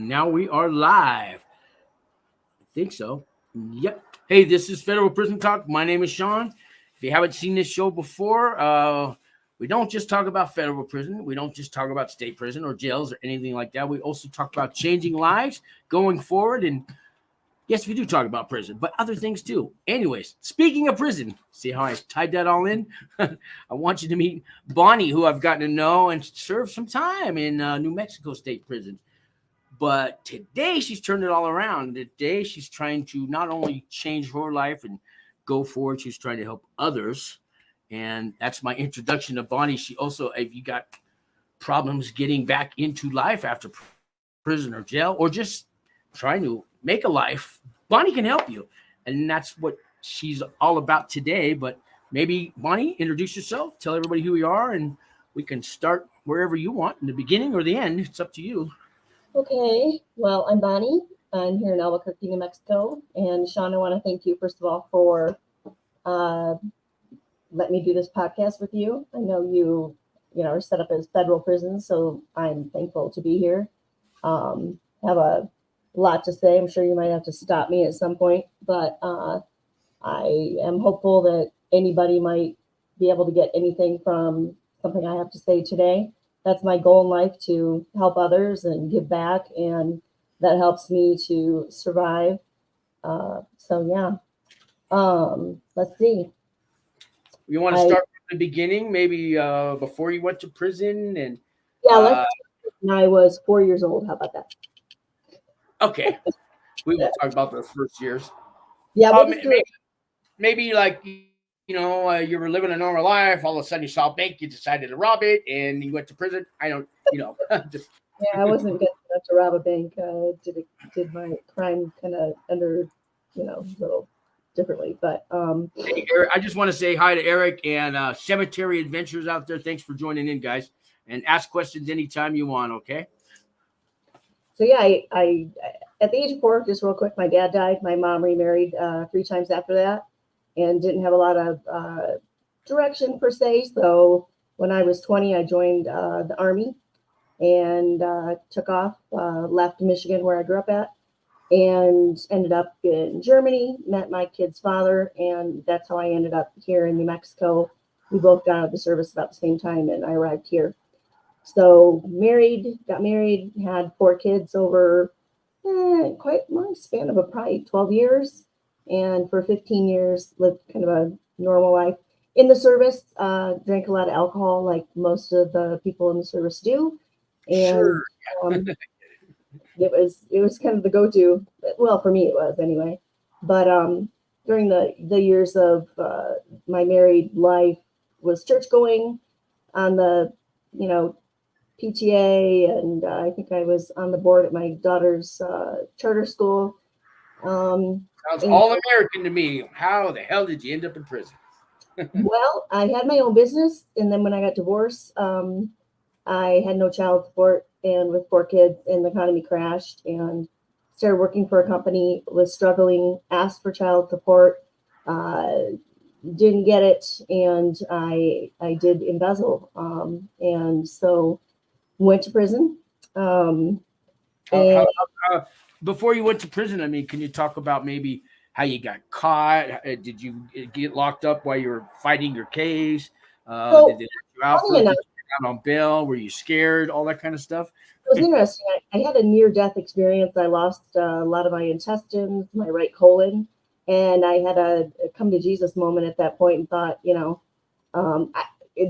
now we are live. I think so. Yep. Hey, this is Federal Prison Talk. My name is Sean. If you haven't seen this show before, we don't just talk about federal prison. We don't just talk about state prison or jails or anything like that. We also talk about changing lives going forward. And yes, we do talk about prison, but other things too. Anyways, speaking of prison, see how I tied that all in? I want you to meet Bonnie, who I've gotten to know and served some time in New Mexico State Prison. But today she's turned it all around. Today she's trying to not only change her life and go forward, she's trying to help others. And that's my introduction to Bonnie. She also, if you got problems getting back into life after prison or jail, or just trying to make a life, Bonnie can help you. And that's what she's all about today. But maybe, Bonnie, introduce yourself, tell everybody who you are, and we can start wherever you want, in the beginning or the end. It's up to you. Okay, well, I'm Bonnie. I'm here in Albuquerque, New Mexico. And Sean, I want to thank you, first of all, for letting me do this podcast with you. I know you are set up as federal prison, so I'm thankful to be here. Have a lot to say. I'm sure you might have to stop me at some point, but I am hopeful that anybody might be able to get anything from something I have to say today. That's my goal in life, to help others and give back, and that helps me to survive. Let's see. You want to start from the beginning, maybe before you went to prison? And let's when I was 4 years old. How about that? Okay. We will talk about those first years. Yeah, maybe like, you were living a normal life. All of a sudden you saw a bank, you decided to rob it, and you went to prison. I don't, just. Yeah, I wasn't good enough to rob a bank. I did my crime kind of under, a little differently. But hey, Eric, I just want to say hi to Eric and Cemetery Adventures out there. Thanks for joining in, guys, and ask questions anytime you want. Okay. So yeah, I at the age of 4, just real quick, my dad died. My mom remarried 3 times after that, and didn't have a lot of direction per se. So when I was 20, I joined the Army and took off, left Michigan, where I grew up at, and ended up in Germany, met my kid's father, and that's how I ended up here in New Mexico. We both got out of the service about the same time, and I arrived here. So got married, had 4 kids over quite a long span of probably 12 years. And for 15 years, lived kind of a normal life. In the service, drank a lot of alcohol, like most of the people in the service do. And sure. It was kind of the go-to. Well, for me, it was anyway. But during the years of my married life, was church going on the, PTA, and I think I was on the board at my daughter's charter school. Sounds all American to me. How the hell did you end up in prison? Well, I had my own business, and then when I got divorced, I had no child support, and with 4 kids, and the economy crashed, and started working for a company, was struggling, asked for child support, didn't get it, and I did embezzle, and so went to prison. Before you went to prison, I mean, can you talk about maybe how you got caught? Did you get locked up while you were fighting your case? Did they let you out on bail? Were you scared? All that kind of stuff? It was interesting. I had a near-death experience. I lost a lot of my intestines, my right colon, and I had a come to Jesus moment at that point, and thought,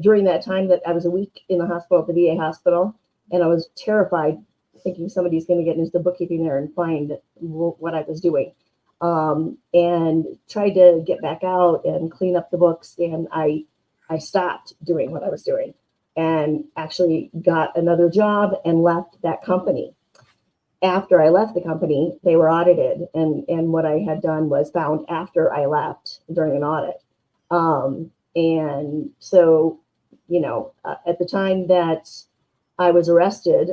during that time that I was a week in the hospital, at the VA hospital, and I was terrified, thinking somebody's going to get into the bookkeeping there and find what I was doing, and tried to get back out and clean up the books, and I stopped doing what I was doing, and actually got another job and left that company. After I left the company, they were audited, and what I had done was found after I left during an audit. And so, at the time that I was arrested,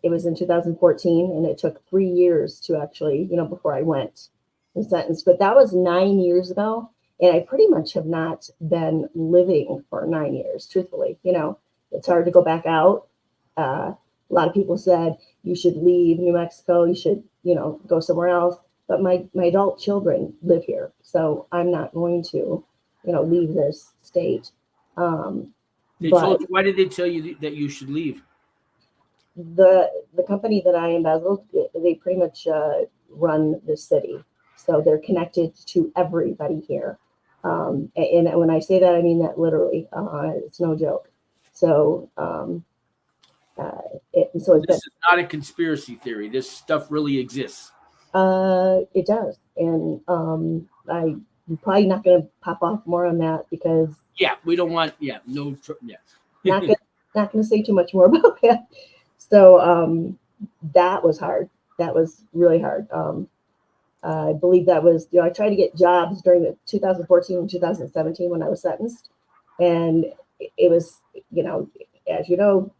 it was in 2014, and it took 3 years to actually, before I went and sentenced. But that was 9 years ago, and I pretty much have not been living for 9 years, truthfully. It's hard to go back out. A lot of people said, you should leave New Mexico, you should, go somewhere else. But my adult children live here, so I'm not going to, leave this state. Why did they tell you that you should leave? The company that I embezzled, they pretty much run the city, so they're connected to everybody here. And when I say that, I mean that literally. It's no joke. So, this is not a conspiracy theory. This stuff really exists. It does, and I'm probably not going to pop off more on that because we don't want not going to say too much more about that. So that was hard. That was really hard. I believe that was, I tried to get jobs during the 2014 and 2017 when I was sentenced. And it was, as you know,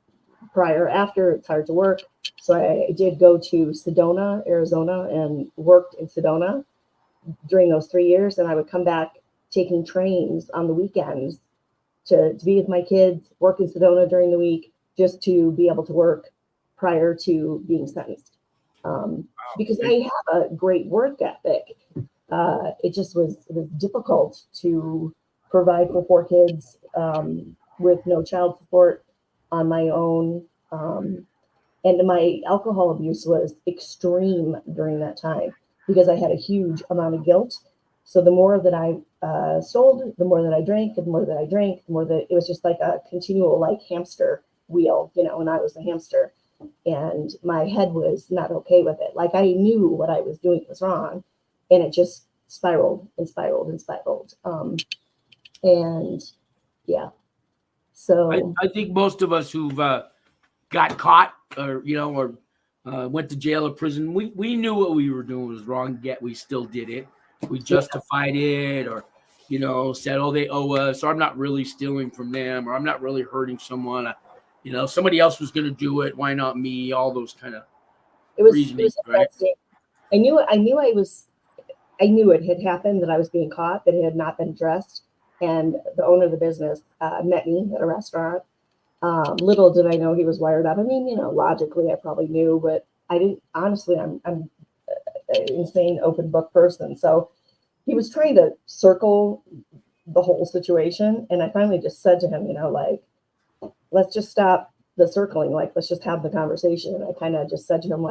prior, after, it's hard to work. So I did go to Sedona, Arizona, and worked in Sedona during those 3 years. And I would come back taking trains on the weekends to be with my kids, work in Sedona during the week, just to be able to work prior to being sentenced. Because I have a great work ethic. It just was difficult to provide for 4 kids with no child support on my own. And my alcohol abuse was extreme during that time because I had a huge amount of guilt. So the more that I sold, the more that I drank, the more that I drank, the more that it was just like a continual hamster wheel, and I was a hamster. And my head was not okay with it. Like, I knew what I was doing was wrong, and it just spiraled and spiraled and spiraled. And yeah, so I think most of us who've got caught or went to jail or prison, we knew what we were doing was wrong, yet we still did it. We justified it, or said, oh, they owe us, or I'm not really stealing from them, or I'm not really hurting someone. Somebody else was going to do it. Why not me? All those kind of reasoning, right? I knew it had happened, that I was being caught, that it had not been addressed. And the owner of the business met me at a restaurant. Little did I know he was wired up. I mean, logically, I probably knew, but I didn't. Honestly, I'm an insane open book person. So he was trying to circle the whole situation. And I finally just said to him, let's just stop the circling. Let's just have the conversation. And I kind of just said to him,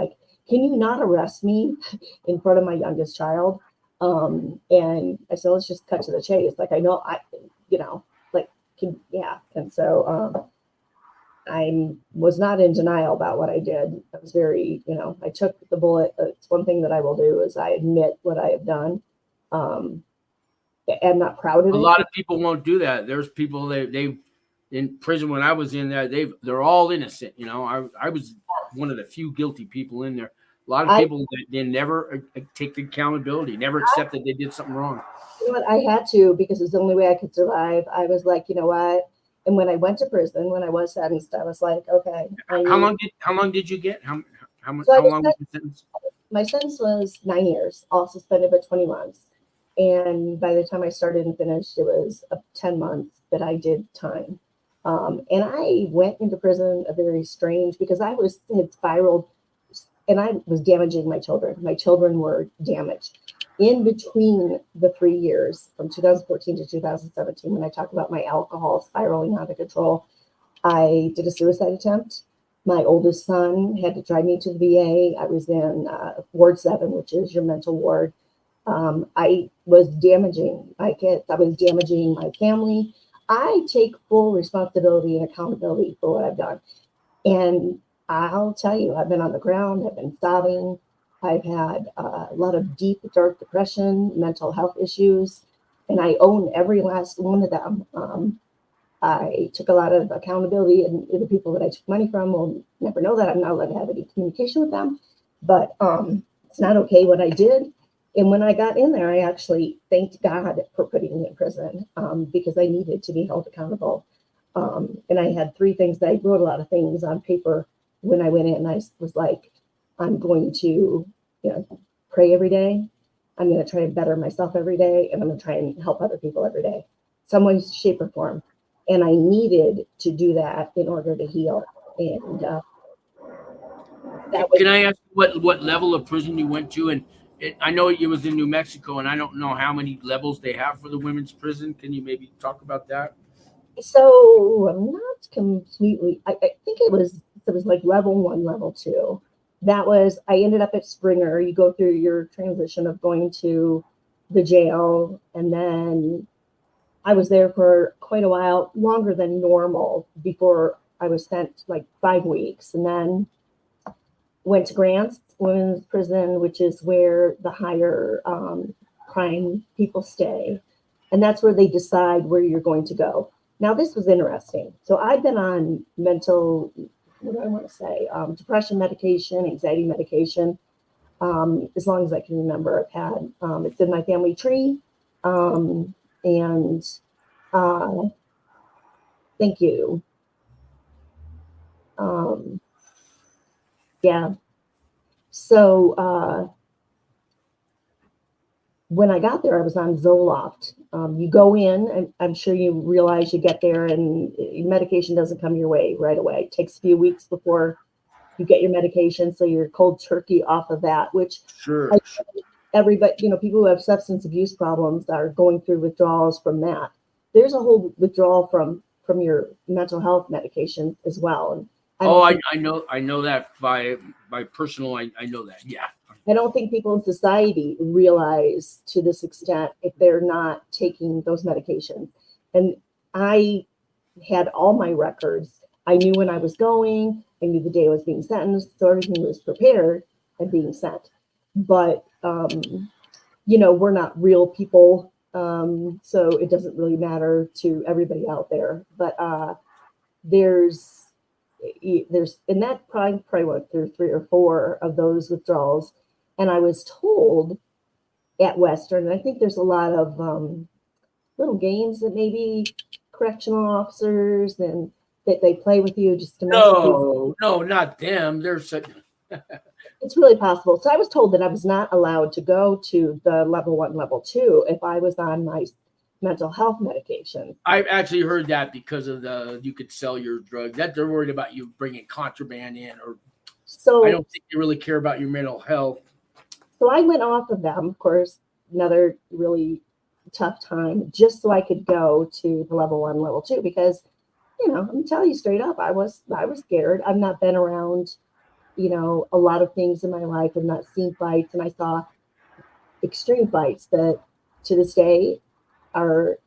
can you not arrest me in front of my youngest child? And I said, let's just cut to the chase. I know And so I was not in denial about what I did. I was very, I took the bullet. It's one thing that I will do is I admit what I have done. I'm not proud of it. A lot of people won't do that. There's people they in prison when I was in there, they're all innocent. I was one of the few guilty people in there. A lot of people they never take the accountability, never accept that they did something wrong. You know what? I had to, because it was the only way I could survive. I was like, you know what? And when I went to prison, when I was sentenced, I was like, okay. How long did you get? How long was your sentence? My sentence was 9 years, all suspended but 20 months. And by the time I started and finished, it was 10 months that I did time. And I went into prison very strange because I had spiraled, and I was damaging my children. My children were damaged. In between the 3 years, from 2014 to 2017, when I talk about my alcohol spiraling out of control, I did a suicide attempt. My oldest son had to drive me to the VA. I was in Ward 7, which is your mental ward. I was damaging my kids. I was damaging my family. I take full responsibility and accountability for what I've done. And I'll tell you, I've been on the ground. I've been sobbing. I've had a lot of deep, dark depression, mental health issues, and I own every last one of them. I took a lot of accountability, and the people that I took money from will never know that. I'm not allowed to have any communication with them, but it's not okay what I did. And when I got in there, I actually thanked God for putting me in prison because I needed to be held accountable. And I had 3 things that I wrote a lot of things on paper when I went in. I was like, I'm going to, pray every day. I'm going to try and better myself every day, and I'm going to try and help other people every day, some way, shape, or form. And I needed to do that in order to heal. And that was Can I ask what level of prison you went to? And I know it was in New Mexico, and I don't know how many levels they have for the women's prison. Can you maybe talk about that? so I'm not completely. I think it was like level 1, level 2. That was I ended up at Springer. You go through your transition of going to the jail, and then I was there for quite a while, longer than normal, before I was sent like 5 weeks, and then went to Grants Women's Prison, which is where the higher crime people stay. And that's where they decide where you're going to go. Now, this was interesting. So I've been on mental, what do I want to say, depression medication, anxiety medication, as long as I can remember. I've had, it's in my family tree. And thank you. Yeah. So when I got there, I was on Zoloft. You go in, and I'm sure you realize you get there and medication doesn't come your way right away. It takes a few weeks before you get your medication. So you're cold turkey off of that, which Sure. Everybody, people who have substance abuse problems are going through withdrawals from that. There's a whole withdrawal from your mental health medication as well. And I know that by personal. I know that. Yeah. I don't think people in society realize to this extent if they're not taking those medications. And I had all my records. I knew when I was going. I knew the day I was being sentenced. So everything was prepared and being sent. But, we're not real people. So it doesn't really matter to everybody out there. But there's and that probably went through 3 or 4 of those withdrawals. And I was told at Western, and I think there's a lot of little games that maybe correctional officers and that they play with you just to mess with you. No, not them. They're such. It's really possible. So I was told that I was not allowed to go to the level 1, level 2 if I was on my mental health medication. I've actually heard that because of you could sell your drug. That they're worried about you bringing contraband in, or so I don't think they really care about your mental health. So I went off of them, of course, another really tough time, just so I could go to the level 1, level 2, because, I'm going to tell you straight up, I was scared. I've not been around, a lot of things in my life. I've not seen fights, and I saw extreme fights that to this day are,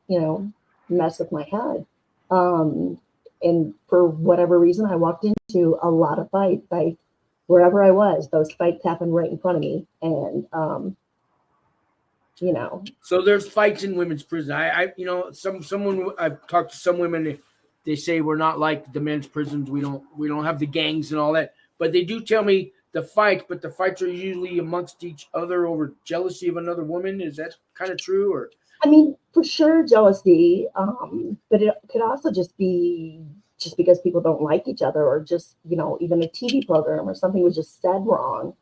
mess with my head. And for whatever reason, I walked into a lot of fights. Wherever I was, those fights happened right in front of me. And, So there's fights in women's prison. Someone I've talked to some women, they say we're not like the men's prisons. We don't have the gangs and all that, but they do tell me the fights, but the fights are usually amongst each other over jealousy of another woman. Is that kind of true? Or, I mean, for sure jealousy, but it could also just be because people don't like each other, or just, even a TV program or something was just said wrong.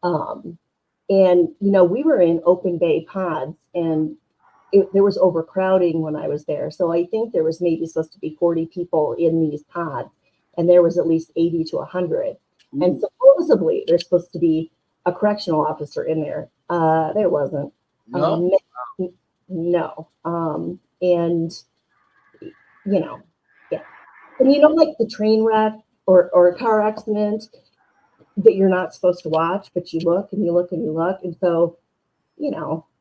And, we were in open bay pods, and there was overcrowding when I was there. So I think there was maybe supposed to be 40 people in these pods, and there was at least 80 to 100. Ooh. And supposedly there's supposed to be a correctional officer in there. There wasn't. No. No. And, yeah. And like the train wreck or a car accident that you're not supposed to watch, but you look and you look and you look. And so,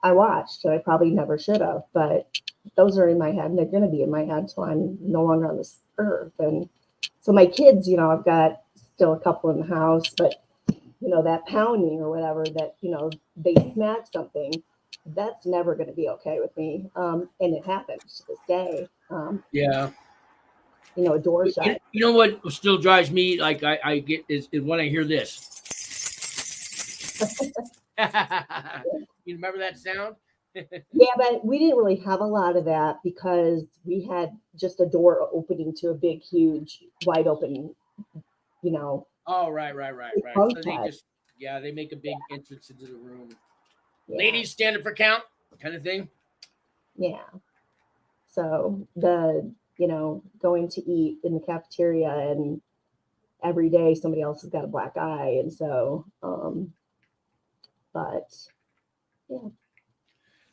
I watched, and I probably never should have, but those are in my head, and they're going to be in my head till I'm no longer on this earth. And so my kids, I've got still a couple in the house, but, that pounding or whatever that, they smack something, that's never going to be okay with me. And it happens to this day. Yeah. A door shut. You know what still drives me like I get is when I hear this. You remember that sound? Yeah, but we didn't really have a lot of that because we had just a door opening to a big, huge, wide open, Oh, right. So they make a big entrance into the room. Yeah. Ladies, stand up for count, kind of thing. Yeah. So going to eat in the cafeteria, and every day somebody else has got a black eye. And so, but yeah.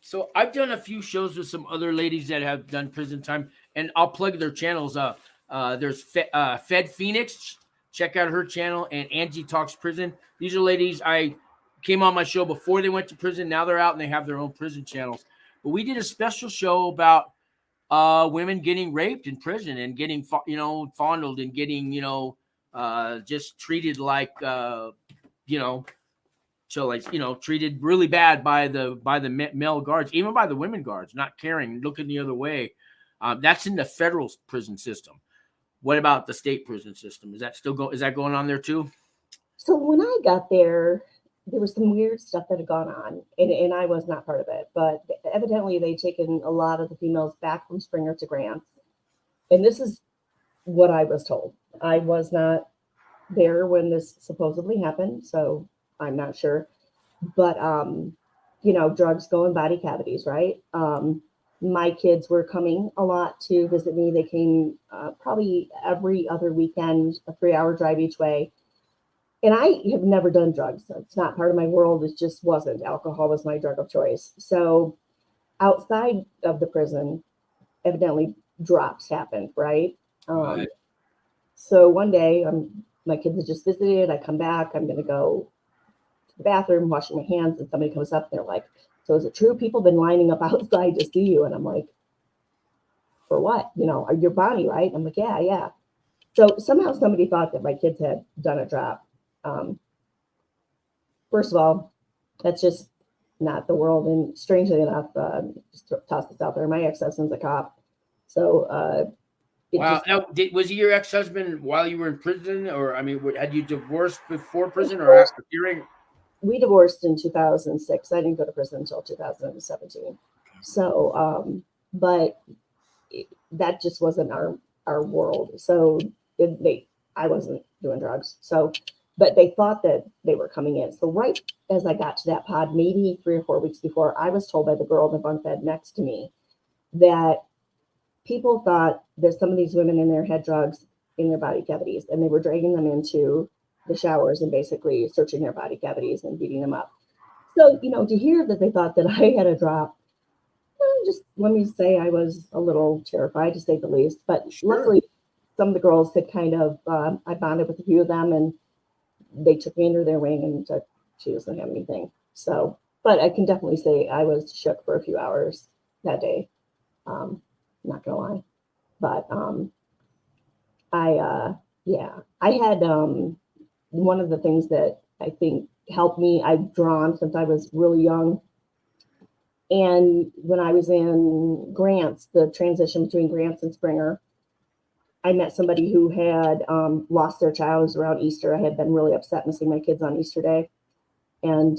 So I've done a few shows with some other ladies that have done prison time, and I'll plug their channels up. There's Fed Phoenix. Check out her channel, and Angie Talks Prison. These are ladies I came on my show before they went to prison. Now they're out and they have their own prison channels. But we did a special show about women getting raped in prison and getting, fondled and getting, just treated like, so like, treated really bad by the male guards, even by the women guards, not caring, looking the other way. That's in the federal prison system. What about the state prison system? Is that still is that going on there too? So when I got there, there was some weird stuff that had gone on, and I was not part of it, but evidently they'd taken a lot of the females back from Springer to Grants. And this is what I was told. I was not there when this supposedly happened, so I'm not sure. But, drugs go in body cavities, right? My kids were coming a lot to visit me. They came probably every other weekend, a 3-hour drive each way. And I have never done drugs. It's not part of my world. It just wasn't. Alcohol was my drug of choice. So outside of the prison, evidently drops happened, right? Right. So one day, my kids had just visited. I come back. I'm going to go to the bathroom, washing my hands, and somebody comes up and they're like, so is it true people have been lining up outside to see you? And I'm like, for what? You're Bonnie, right? I'm like, yeah. So somehow somebody thought that my kids had done a drop. First of all, that's just not the world. And strangely enough, just to toss this out there, my ex-husband's a cop. So, wow. Now, was he your ex-husband while you were in prison? Or, had you divorced before prison or after hearing? We divorced in 2006. I didn't go to prison until 2017. So, but that just wasn't our world. So I wasn't doing drugs. So, but they thought that they were coming in. So right as I got to that pod, maybe 3 or 4 weeks before, I was told by the girl in the bunk bed next to me that people thought that some of these women in there had drugs in their body cavities, and they were dragging them into the showers and basically searching their body cavities and beating them up. So, to hear that they thought that I had a drop, just let me say I was a little terrified, to say the least. But luckily, some of the girls had kind of, I bonded with a few of them, and they took me under their wing and said she doesn't have anything. So, but I can definitely say I was shook for a few hours that day. Not gonna lie, but I had one of the things that I think helped me. I've drawn since I was really young, and when I was in Grants, the transition between Grants and Springer, I met somebody who had lost their child. It was around Easter. I had been really upset missing my kids on Easter Day, and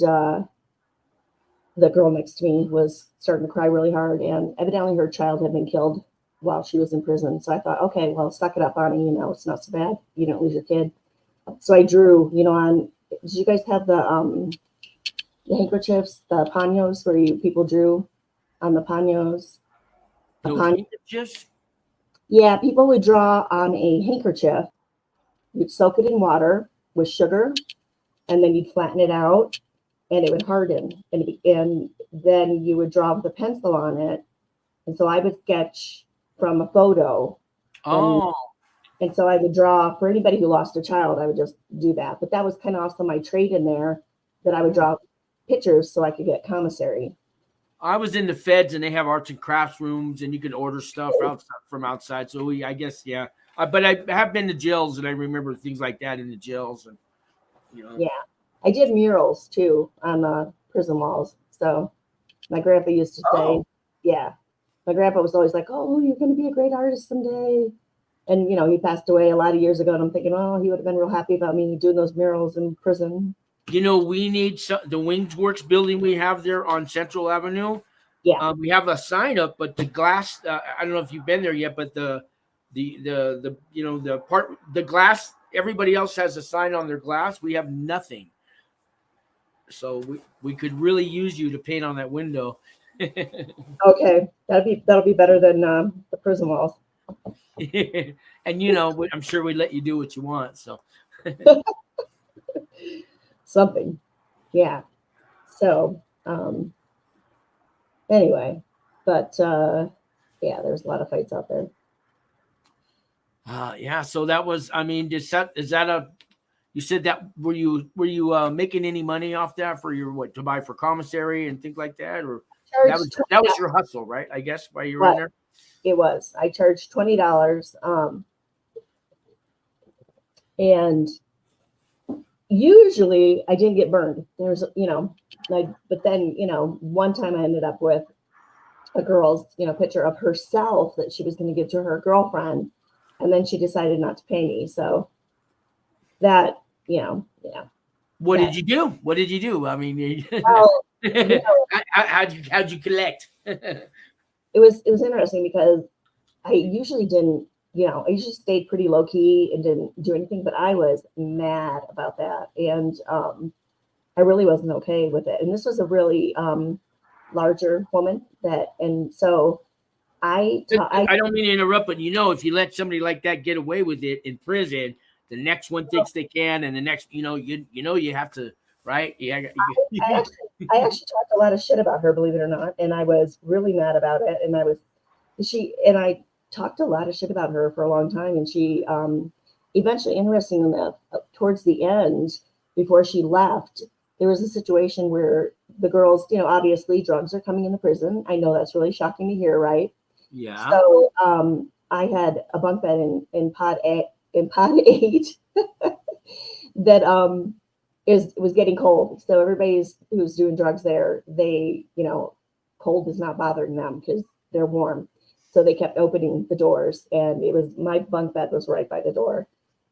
the girl next to me was starting to cry really hard, and evidently her child had been killed while she was in prison. So I thought, okay, well, suck it up, Bonnie. It's not so bad. You don't lose your kid. So I drew, on. Did you guys have the handkerchiefs, the paños, where people drew on the paños? Handkerchiefs? Yeah, people would draw on a handkerchief. You'd soak it in water with sugar, and then you'd flatten it out, and it would harden. And then you would draw with a pencil on it. And so I would sketch from a photo. Oh. And so I would draw for anybody who lost a child. I would just do that. But that was kind of also my trade in there, that I would draw pictures so I could get commissary. I was in the feds, and they have arts and crafts rooms, and you can order stuff from outside. So I guess, yeah. But I have been to jails, and I remember things like that in the jails. And Yeah, I did murals too on the prison walls. So my grandpa used to say, yeah, my grandpa was always like, "Oh, you're going to be a great artist someday." And he passed away a lot of years ago, and I'm thinking, oh, he would have been real happy about me doing those murals in prison. We need the Wings Works building we have there on Central Avenue. Yeah, we have a sign up, but the glass. I don't know if you've been there yet, but the glass. Everybody else has a sign on their glass. We have nothing. So we could really use you to paint on that window. Okay, that'll be better than the prison walls. And I'm sure we let you do what you want. So Something. Yeah. So, anyway, but yeah, there's a lot of fights out there. Yeah. So that was, I mean, is that a, you said that, were you making any money off that for your, what, to buy for commissary and things like that? Or that was your hustle, right? I guess while you were in there? It was. I charged $20. And usually I didn't get burned. There's, but then, one time I ended up with a girl's, picture of herself that she was going to give to her girlfriend. And then she decided not to pay me. So that, yeah. What did you do? What did you do? I mean, well, how'd you collect? It was interesting because I usually didn't, I usually stayed pretty low key and didn't do anything, but I was mad about that. And I really wasn't okay with it. And this was a really larger woman and so I don't mean to interrupt, but if you let somebody like that get away with it in prison, the next one thinks they can, and the next, you have to, right? Yeah. I actually talked a lot of shit about her, believe it or not, and I was really mad about it. And I talked a lot of shit about her for a long time, and she eventually, interesting enough, towards the end, before she left, there was a situation where the girls, obviously drugs are coming into prison. I know that's really shocking to hear, right? Yeah. So I had a bunk bed in pod 8 that was getting cold. So everybody who's doing drugs there, they, cold is not bothering them because they're warm. So they kept opening the doors, and my bunk bed was right by the door.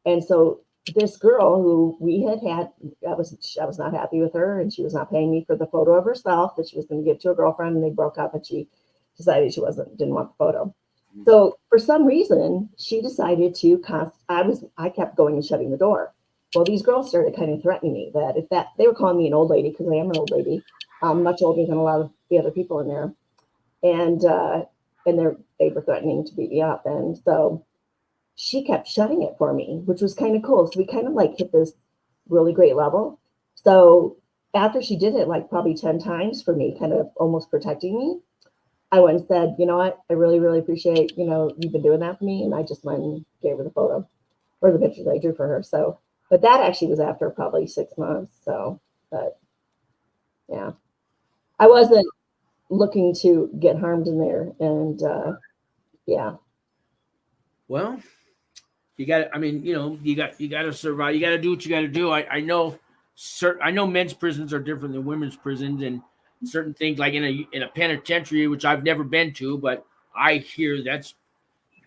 And so this girl who we had, I was not happy with her, and she was not paying me for the photo of herself that she was going to give to a girlfriend, and they broke up, and she decided she didn't want the photo. So for some reason, she decided to I kept going and shutting the door. Well, these girls started kind of threatening me that they were calling me an old lady, because I am an old lady, much older than a lot of the other people in there. And they were threatening to beat me up. And so she kept shutting it for me, which was kind of cool. So we kind of like hit this really great level. So after she did it like probably 10 times for me, kind of almost protecting me, I went and said, you know what, I really, really appreciate, you've been doing that for me. And I just went and gave her the photo or the pictures I drew for her. So, but that actually was after probably 6 months. So, but yeah, I wasn't looking to get harmed in there. And yeah. Well, you got to, I mean, you got to survive. You got to do what you got to do. I know men's prisons are different than women's prisons, and certain things like in a penitentiary, which I've never been to, but I hear that's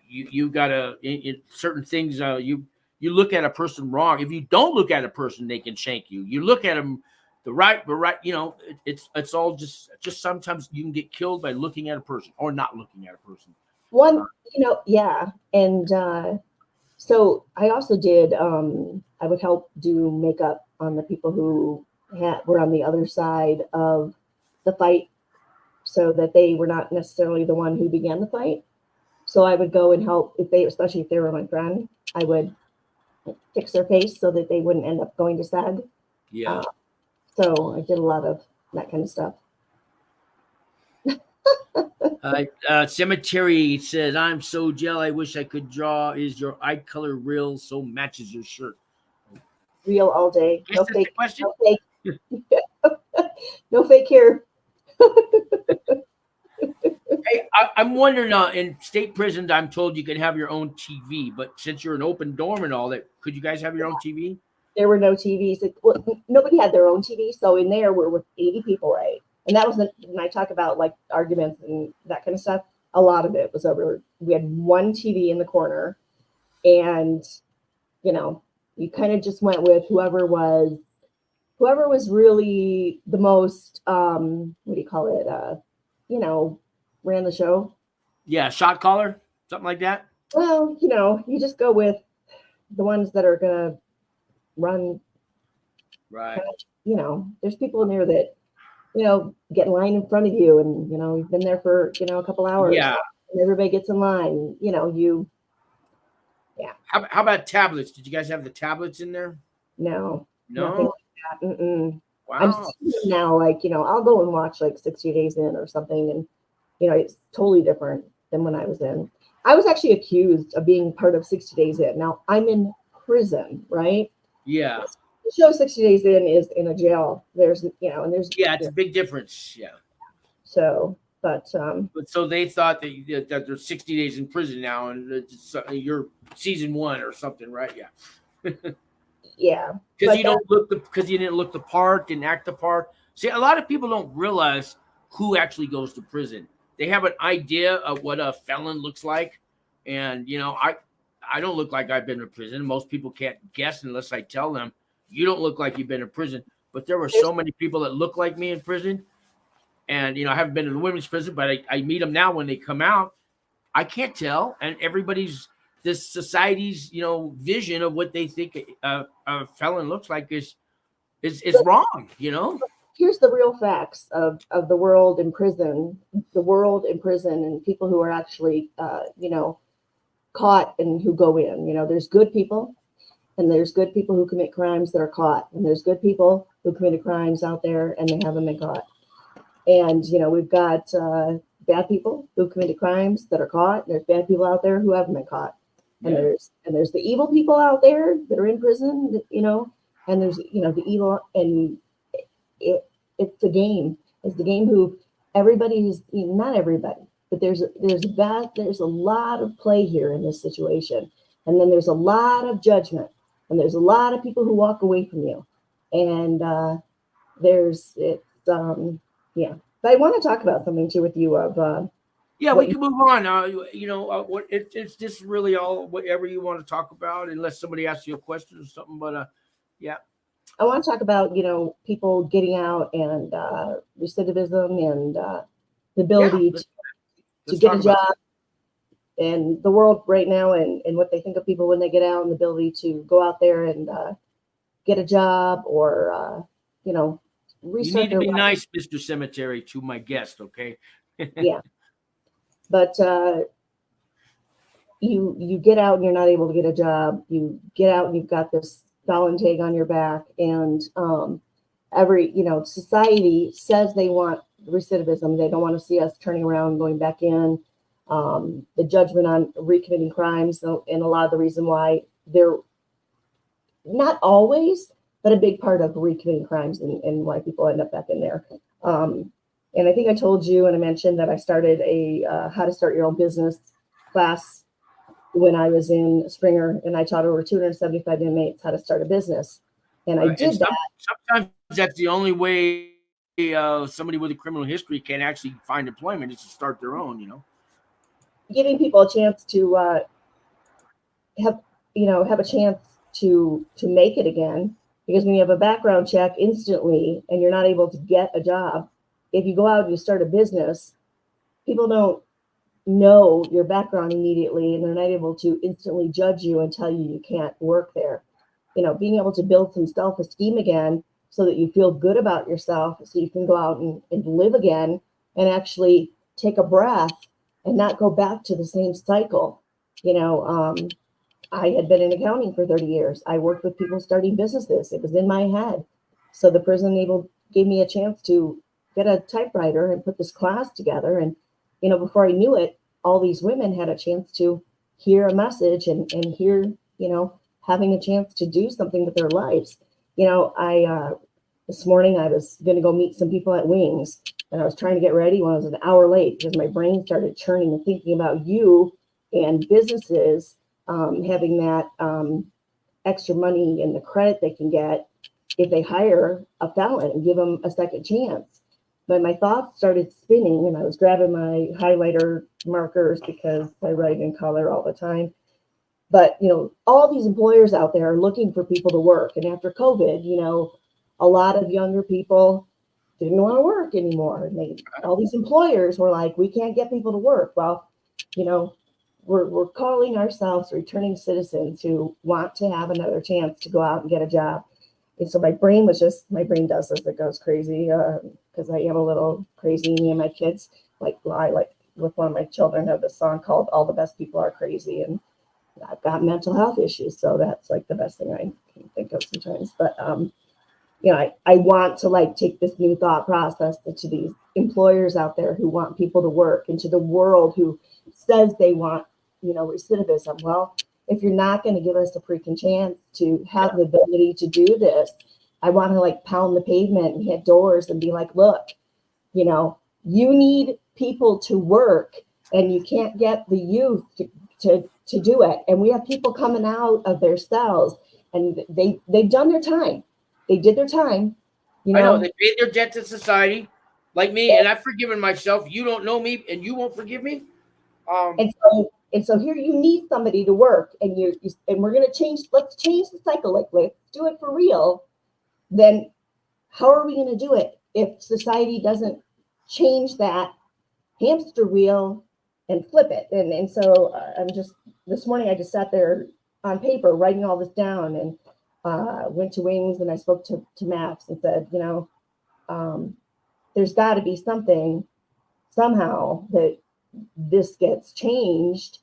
you got to in certain things. You look at a person wrong. If you don't look at a person, they can shank you. You look at them the right. It's all just sometimes you can get killed by looking at a person or not looking at a person. Yeah, and so I also did. I would help do makeup on the people who were on the other side of the fight, so that they were not necessarily the one who began the fight. So I would go and help especially if they were my friend. I would fix their face so that they wouldn't end up going to SAG. Yeah. So I did a lot of that kind of stuff. Cemetery says, I'm so gel, I wish I could draw. Is your eye color real? So matches your shirt. Real all day. No fake. Question? No fake. No fake here. Hey, I'm wondering, in state prisons, I'm told you can have your own TV, but since you're an open dorm and all that, could you guys have your own TV? There were no TVs. Nobody had their own TV. So in there, we're with 80 people, right? And that was when I talk about like arguments and that kind of stuff. A lot of it was over. We had one TV in the corner, and you kind of just went with whoever was really the most. What do you call it? Ran the show. Yeah, shot caller, something like that. Well, you just go with the ones that are gonna run. Right. There's people in there that get in line in front of you, and you've been there for a couple hours. Yeah. And everybody gets in line. Yeah. How about tablets? Did you guys have the tablets in there? No, nothing No. like that. Mm-mm. I'm Wow. seeing now, like, I'll go and watch like 60 Days In or something, and it's totally different than when I was in. I was actually accused of being part of 60 Days In. Now I'm in prison, right? Yeah. The show 60 Days In is in a jail. There's, and there's, Yeah, it's a big difference. Yeah. so, but But so they thought that there's 60 days in prison now, and you're season 1 or something, right? Yeah. yeah, Because but you don't look because you didn't look the part, didn't act the part. See, a lot of people don't realize who actually goes to prison. They have an idea of what a felon looks like, and I don't look like I've been to prison. Most people can't guess unless I tell them you don't look like you've been to prison. But there were there's so many people that look like me in prison, and I haven't been in the women's prison, but I meet them now when they come out. I can't tell, and everybody's this society's vision of what they think a felon looks like is wrong. here's the real facts of the world in prison, and people who are actually, caught and who go in. There's good people, and there's good people who commit crimes that are caught, and there's good people who committed crimes out there and they haven't been caught. And we've got bad people who committed crimes that are caught. There's bad people out there who haven't been caught, and Yeah. there's the evil people out there that are in prison, and there's the evil, and it's the game. It's the game who everybody's, not everybody, but there's a lot of play here in this situation, and then there's a lot of judgment, and there's a lot of people who walk away from you, and yeah. But I want to talk about something too with you of Yeah, what we can move on. It's just really all whatever you want to talk about, unless somebody asks you a question or something. But yeah, I want to talk about, people getting out and recidivism and the ability to let's get talk a about job, and the world right now, and what they think of people when they get out, and the ability to go out there and get a job, or You restart need to their be life. nice, Mr. Cemetery, to my guest, okay? Yeah, but you get out and you're not able to get a job. You get out and you've got this felon tag on your back, and every society says they want recidivism. They don't want to see us turning around and going back in. The judgment on recommitting crimes, and a lot of the reason why they're not always, but a big part of recommitting crimes, and why people end up back in there. And I think I told you, and I mentioned that I started a how to start your own business class when I was in Springer, and I taught over 275 inmates how to start a business. And I did that. Sometimes that's the only way somebody with a criminal history can actually find employment is to start their own. Giving people a chance to have a chance to make it again, because when you have a background check instantly and you're not able to get a job, if you go out and you start a business, people don't know your background immediately, and they're not able to instantly judge you and tell you can't work there. Being able to build some self-esteem again, so that you feel good about yourself, so you can go out and live again, and actually take a breath and not go back to the same cycle. I had been in accounting for 30 years. I worked with people starting businesses. It was in my head. So the prison gave me a chance to get a typewriter and put this class together. And, before I knew it, all these women had a chance to hear a message and hear, having a chance to do something with their lives. This morning I was going to go meet some people at Wings, and I was trying to get ready when I was an hour late, because my brain started churning and thinking about you and businesses having that extra money and the credit they can get if they hire a felon and give them a second chance. But my thoughts started spinning, and I was grabbing my highlighter markers because I write in color all the time. But, all these employers out there are looking for people to work. And after COVID, a lot of younger people didn't want to work anymore. And all these employers were like, we can't get people to work. Well, we're calling ourselves returning citizens who want to have another chance to go out and get a job. And so my brain does this, it goes crazy, because I am a little crazy. Me and my kids, I with one of my children have this song called All the Best People Are Crazy. And I've got mental health issues, so that's like the best thing I can think of sometimes. But you know, I want to like take this new thought process to these employers out there who want people to work, and to the world who says they want, you know, recidivism. Well, if you're not going to give us a freaking chance to have the ability to do this, I want to like pound the pavement and hit doors and be like, look, you know, you need people to work, and you can't get the youth to do it. And we have people coming out of their cells, and they've done their time. They did their time. You know, I know they paid their debt to society, like me, and I've forgiven myself. You don't know me, and you won't forgive me. And so here you need somebody to work, and and we're gonna change. Let's change the cycle. Like, let's do it for real. Then how are we gonna do it if society doesn't change that hamster wheel and flip it? And so I'm just, this morning I just sat there on paper writing all this down, and went to Wings, and I spoke to Max and said, you know, there's got to be something somehow that this gets changed,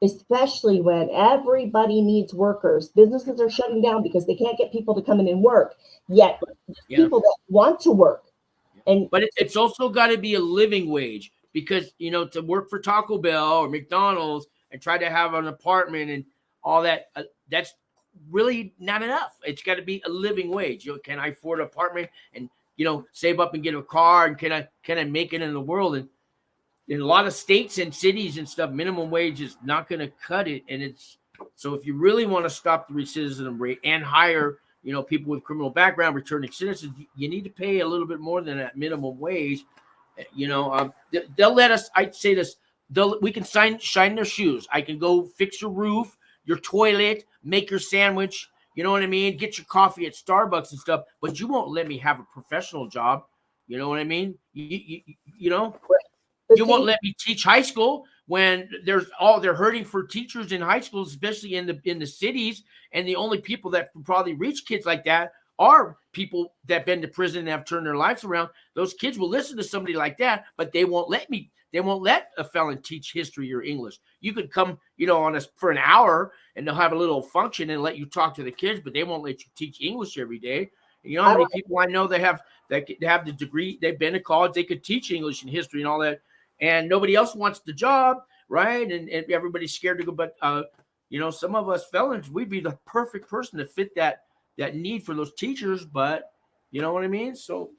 especially when everybody needs workers. Businesses are shutting down because they can't get people to come in and work, yet people that want to work. But it's also got to be a living wage, because, you know, to work for Taco Bell or McDonald's and try to have an apartment and all that, that's really not enough. It's got to be a living wage. You know, can I afford an apartment and, you know, save up and get a car, and can I make it in the world? And in a lot of states and cities and stuff, minimum wage is not going to cut it. And it's, so if you really want to stop the recidivism rate and hire, you know, people with criminal background, returning citizens, you need to pay a little bit more than that minimum wage. You know, they'll let us, I'd say this, we can shine their shoes. I can go fix your roof, your toilet, make your sandwich, you know what I mean? Get your coffee at Starbucks and stuff, but you won't let me have a professional job. You know what I mean? You know, you won't let me teach high school when they're hurting for teachers in high schools, especially in the cities. And the only people that can probably reach kids like that are people that have been to prison and have turned their lives around. Those kids will listen to somebody like that, but they won't let a felon teach history or English. You could come, you know, for an hour, and they'll have a little function and let you talk to the kids, but they won't let you teach English every day. And you know how many people I know that have the degree, they've been to college, they could teach English and history and all that, and nobody else wants the job, right? And everybody's scared to go. But you know, some of us felons, we'd be the perfect person to fit that need for those teachers. But you know what I mean? So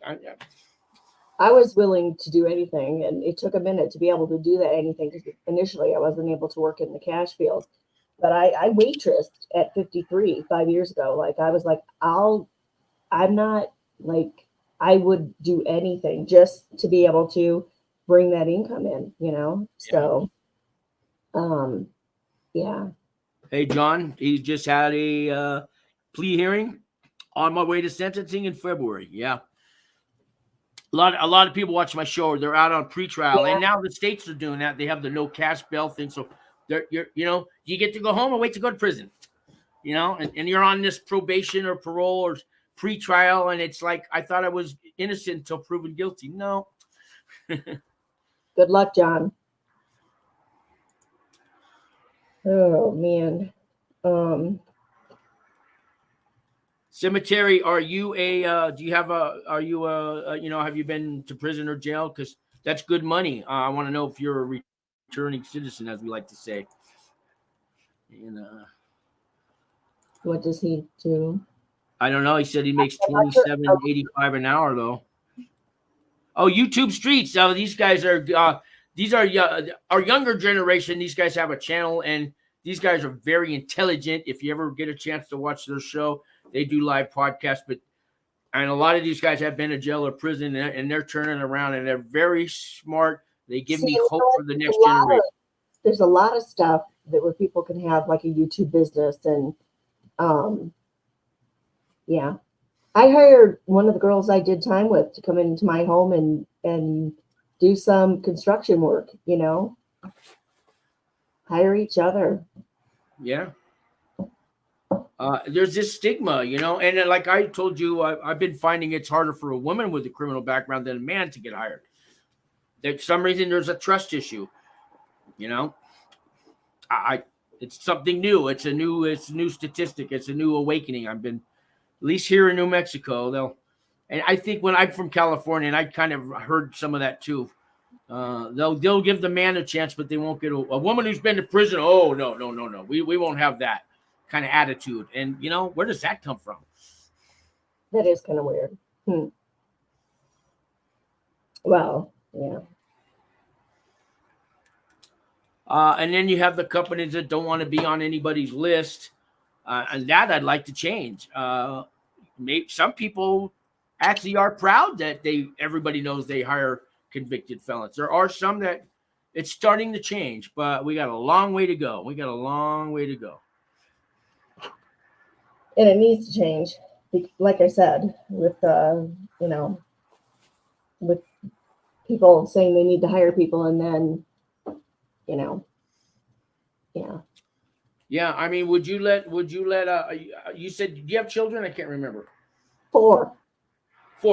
I was willing to do anything, and it took a minute to be able to do that anything, because initially I wasn't able to work in the cash field. But I waitressed at 53 5 years ago. Like, I was like, I'm not like, I would do anything just to be able to bring that income in, you know? So, yeah. Hey, John, he just had a plea hearing, on my way to sentencing in February. Yeah. A lot of people watch my show. They're out on pretrial, and now the states are doing that. They have the no cash bail thing, so you know, you get to go home or wait to go to prison, you know, and you're on this probation or parole or pretrial, and it's like, I thought I was innocent until proven guilty. No. Good luck, John. Oh man. Cemetery, are you do you have you know, have you been to prison or jail? Because that's good money. I want to know if you're a returning citizen, as we like to say. And what does he do? I don't know. He said he makes $27.85 an hour, though. Oh, YouTube Streets. These guys are our younger generation. These guys have a channel, and these guys are very intelligent. If you ever get a chance to watch their show, they do live podcasts. And a lot of these guys have been to jail or prison, and they're turning around, and they're very smart. They give me hope for the next generation. There's a lot of stuff where people can have like a YouTube business, and yeah. I hired one of the girls I did time with to come into my home and do some construction work, you know, hire each other. Yeah. There's this stigma, you know, and like I told you, I've been finding it's harder for a woman with a criminal background than a man to get hired. For some reason, there's a trust issue, you know. It's something new. It's a new statistic. It's a new awakening. I've been, at least here in New Mexico, and I think when I'm from California, and I kind of heard some of that too. They'll give the man a chance, but they won't get a woman who's been to prison. Oh, no. We won't have that kind of attitude. And where does that come from? That is kind of weird. Well, yeah. And then you have the companies that don't want to be on anybody's list, and that I'd like to change. Some people actually are proud that everybody knows they hire convicted felons. There are some that it's starting to change, but we got a long way to go. And it needs to change. Like I said, with with people saying they need to hire people, and then yeah. I mean, would you let you said, do you have children? I can't remember. 4.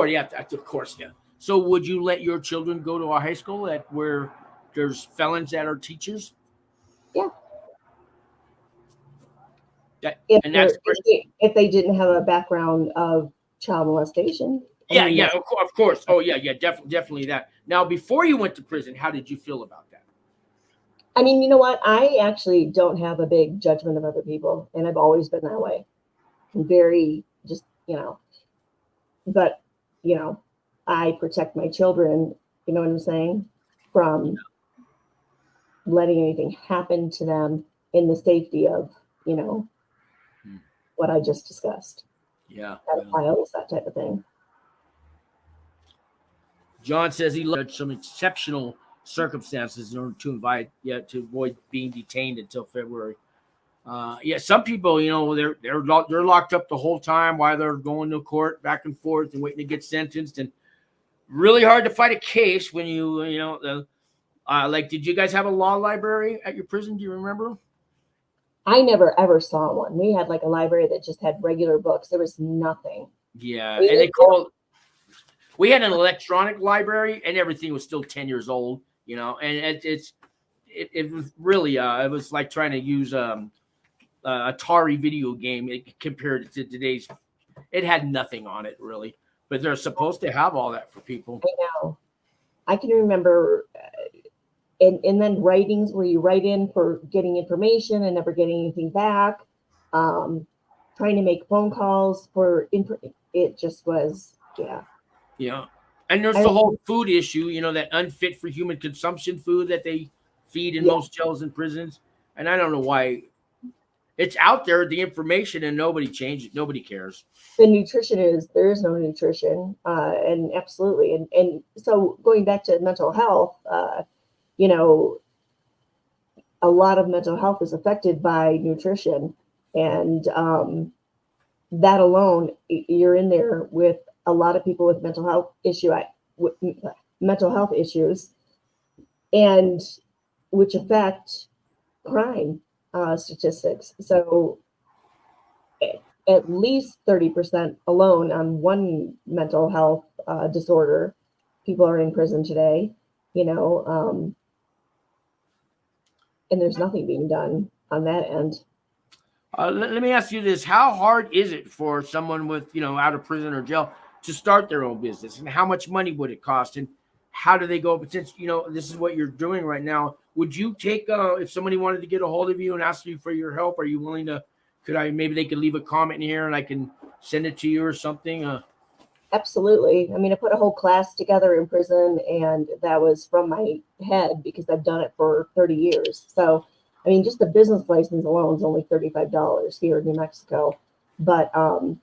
Yeah, of course, yeah. So would you let your children go to a high school where there's felons that are teachers? Yeah. If they didn't have a background of child molestation. Yeah, of course. Oh, yeah, definitely that. Now, before you went to prison, how did you feel about that? I mean, you know what? I actually don't have a big judgment of other people, and I've always been that way. I'm very just, but, I protect my children, you know what I'm saying, from letting anything happen to them in the safety of, what I just discussed. Yeah. Pedophiles, that type of thing. John says he looked at some exceptional circumstances in order to avoid being detained until February. Some people, they're locked up the whole time while they're going to court back and forth and waiting to get sentenced, and really hard to fight a case when did you guys have a law library at your prison? Do you remember? I never ever saw one. We had like a library that just had regular books. There was nothing. Yeah, we had an electronic library, and everything was still 10 years old, and it was really it was like trying to use Atari video game compared to today's. It had nothing on it really, but they're supposed to have all that for people. I know. I can remember, and then writings where you write in for getting information and never getting anything back. Trying to make phone calls for it just was, yeah. Yeah. And there's the whole food issue, that unfit for human consumption food that they feed in most jails and prisons. And I don't know why. It's out there, the information, and nobody changes. Nobody cares. The nutrition there is no nutrition. And absolutely. And so going back to mental health, a lot of mental health is affected by nutrition. And that alone, you're in there with a lot of people with mental health issues, and which affect crime statistics. So at least 30% alone on one mental health disorder, people are in prison today, and there's nothing being done on that end. Let me ask you this. How hard is it for someone with, out of prison or jail to start their own business, and how much money would it cost, and how do they go? But since, this is what you're doing right now, would you take, if somebody wanted to get a hold of you and ask you for your help, are you willing to, maybe they could leave a comment here and I can send it to you or something? Absolutely. I mean, I put a whole class together in prison, and that was from my head because I've done it for 30 years. So, I mean, just the business license alone is only $35 here in New Mexico. But, so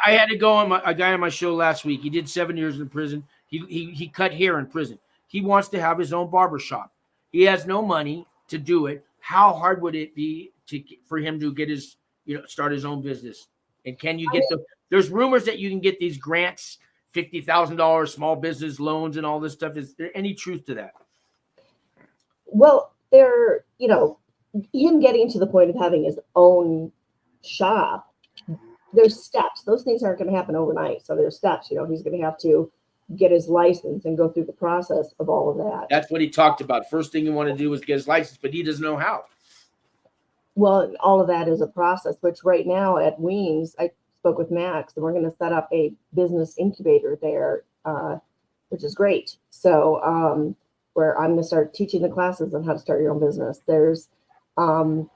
I had to go on a guy on my show last week. He did 7 years in prison. He cut hair in prison. He wants to have his own barber shop. He has no money to do it. How hard would it be for him to get his, start his own business? And can you get there's rumors that you can get these grants, $50,000 small business loans and all this stuff. Is there any truth to that? Well, him getting to the point of having his own shop, there's steps. Those things aren't going to happen overnight. So there's steps, he's going to have to get his license and go through the process of all of that. That's what he talked about. First thing you want to do is get his license, but he doesn't know how. Well, all of that is a process, which right now at Weems, I spoke with Max, and we're going to set up a business incubator there, which is great. So where I'm going to start teaching the classes on how to start your own business. There's in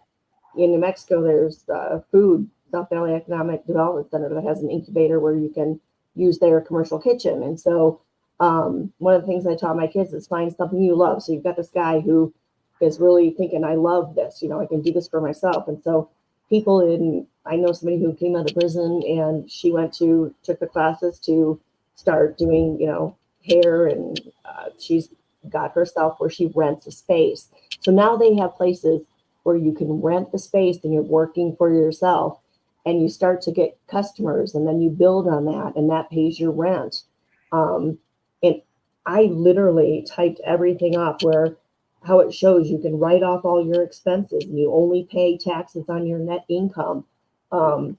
New Mexico, there's food, South Valley Economic Development Center that has an incubator where you can use their commercial kitchen. And so one of the things I taught my kids is find something you love. So you've got this guy who is really thinking, I love this, I can do this for myself. And so I know somebody who came out of prison and she took the classes to start doing, hair, and she's got herself where she rents a space. So now they have places where you can rent the space and you're working for yourself, and you start to get customers, and then you build on that, and that pays your rent. And I literally typed everything up where how it shows you can write off all your expenses and you only pay taxes on your net income. I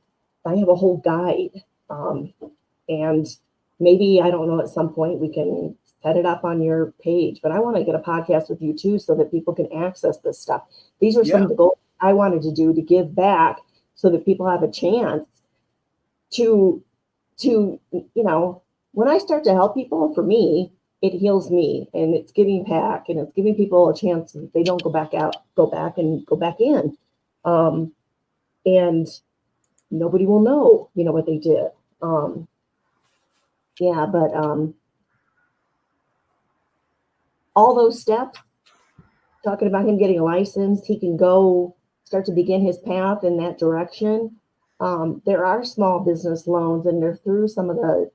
have a whole guide. And maybe, I don't know, at some point we can set it up on your page, but I want to get a podcast with you too, so that people can access this stuff. These are some of the goals I wanted to do to give back, so that people have a chance to, when I start to help people, for me, it heals me, and it's giving back, and it's giving people a chance that they don't go back in. And nobody will know, what they did. All those steps, talking about him getting a license, he can start to begin his path in that direction. There are small business loans, and they're through some of the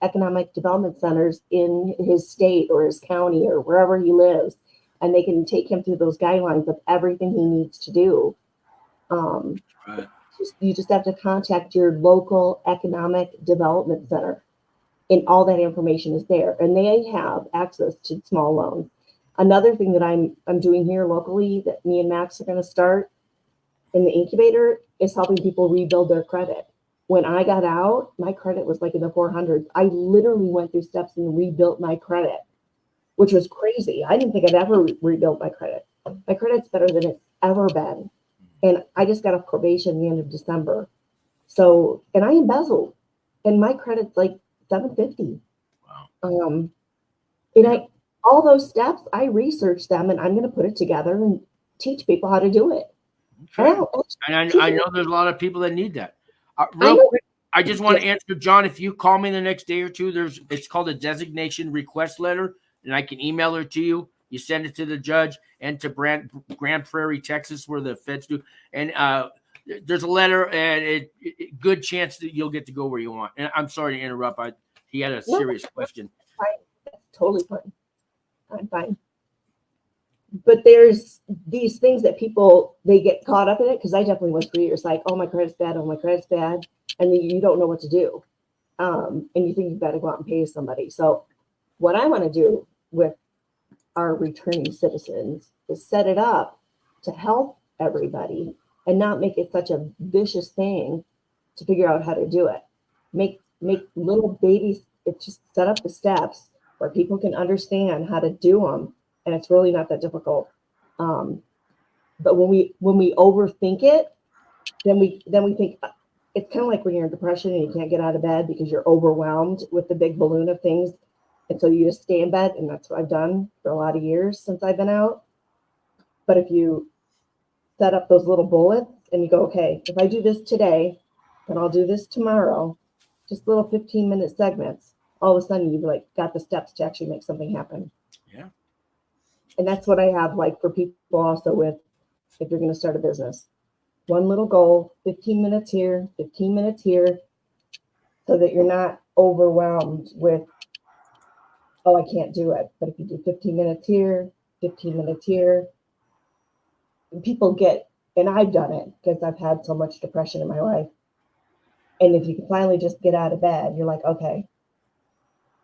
economic development centers in his state or his county or wherever he lives, and they can take him through those guidelines of everything he needs to do. Right. You just have to contact your local economic development center, and all that information is there, and they have access to small loans. Another thing that I'm doing here locally that me and Max are going to start in the incubator is helping people rebuild their credit. When I got out, my credit was like in the 400s. I literally went through steps and rebuilt my credit, which was crazy. I didn't think I'd ever rebuild my credit. My credit's better than it's ever been. And I just got off probation at the end of December. So, and I embezzled, and my credit's like 750. Wow. All those steps, I researched them, and I'm going to put it together and teach people how to do it. Okay. And I know there's a lot of people that need that. Real quick, I just want to answer, John, if you call me the next day or two, it's called a designation request letter, and I can email it to you. You send it to the judge and to Grand Prairie, Texas, where the feds do. And there's a letter, and good chance that you'll get to go where you want. And I'm sorry to interrupt. He had a serious question. That's totally fine. I'm fine. But there's these things that they get caught up in it, because I definitely was for years like, oh, my credit's bad, and then you don't know what to do. And you think you've got to go out and pay somebody. So what I want to do with our returning citizens is set it up to help everybody and not make it such a vicious thing to figure out how to do it. Make little babies, just set up the steps where people can understand how to do them. And it's really not that difficult. But when we overthink it, then we think it's kind of like when you're in depression and you can't get out of bed because you're overwhelmed with the big balloon of things. And so you just stay in bed, and that's what I've done for a lot of years since I've been out. But if you set up those little bullets and you go, okay, if I do this today, then I'll do this tomorrow, just little 15-minute segments, all of a sudden you've got the steps to actually make something happen. Yeah. And that's what I have for people also with, if you're going to start a business, one little goal, 15 minutes here, 15 minutes here, so that you're not overwhelmed with, oh, I can't do it. But if you do 15 minutes here, 15 minutes here, people get, and I've done it because I've had so much depression in my life. And if you can finally just get out of bed, you're like, okay,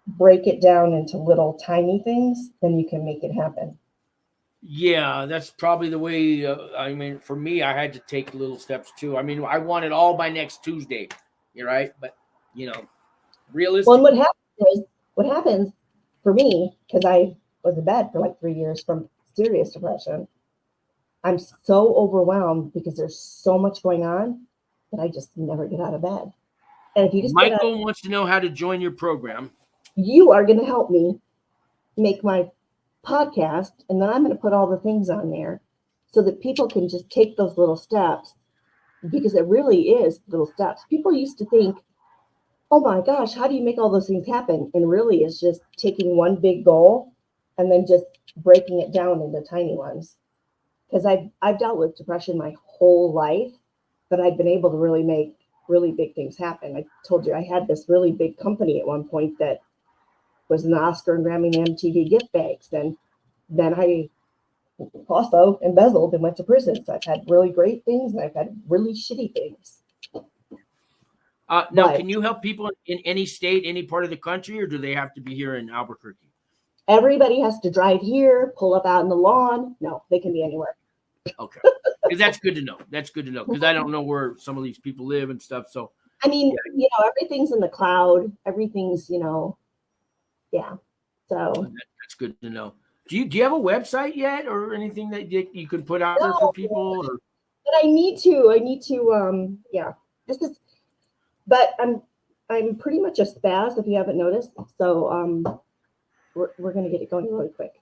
break it down into little tiny things, then you can make it happen. Yeah, that's probably the way. For me, I had to take little steps too. I want it all by next Tuesday. You're right. But, realistic. Well, and what happens for me, because I was in bed for 3 years from serious depression, I'm so overwhelmed because there's so much going on that I just never get out of bed. And if you just Michael wants to know how to join your program. You are going to help me make my podcast, and then I'm going to put all the things on there so that people can just take those little steps, because it really is little steps. People used to think, oh my gosh, how do you make all those things happen? And really it's just taking one big goal and then just breaking it down into tiny ones. Because I've dealt with depression my whole life, but I've been able to really make really big things happen. I told you I had this really big company at one point that was an Oscar and Grammy and MTV gift bags. And then I also embezzled and went to prison. So I've had really great things and I've had really shitty things. Now, can you help people in any state, any part of the country, or do they have to be here in Albuquerque? Everybody has to drive here, pull up out in the lawn. No, they can be anywhere. Okay. Because that's good to know. That's good to know, because I don't know where some of these people live and stuff. So, I mean, everything's in the cloud. Everything's, yeah. So that's good to know. Do you have a website yet, or anything that you can put out there for people? Or? But I need to, yeah. But I'm pretty much a spaz, if you haven't noticed. So we're gonna get it going really quick.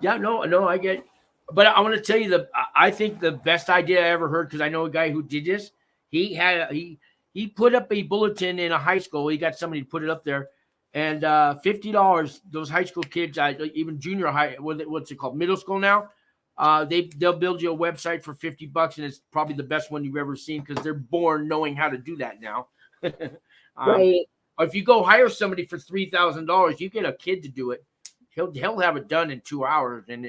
Yeah, no, I get. But I want to tell you I think the best idea I ever heard, because I know a guy who did this. He put up a bulletin in a high school. He got somebody to put it up there, and $50. Those high school kids, even junior high, what's it called, middle school now. They'll build you a website for $50, and it's probably the best one you've ever seen, because they're born knowing how to do that now. Right. Or if you go hire somebody for $3,000, you get a kid to do it. He'll have it done in 2 hours, and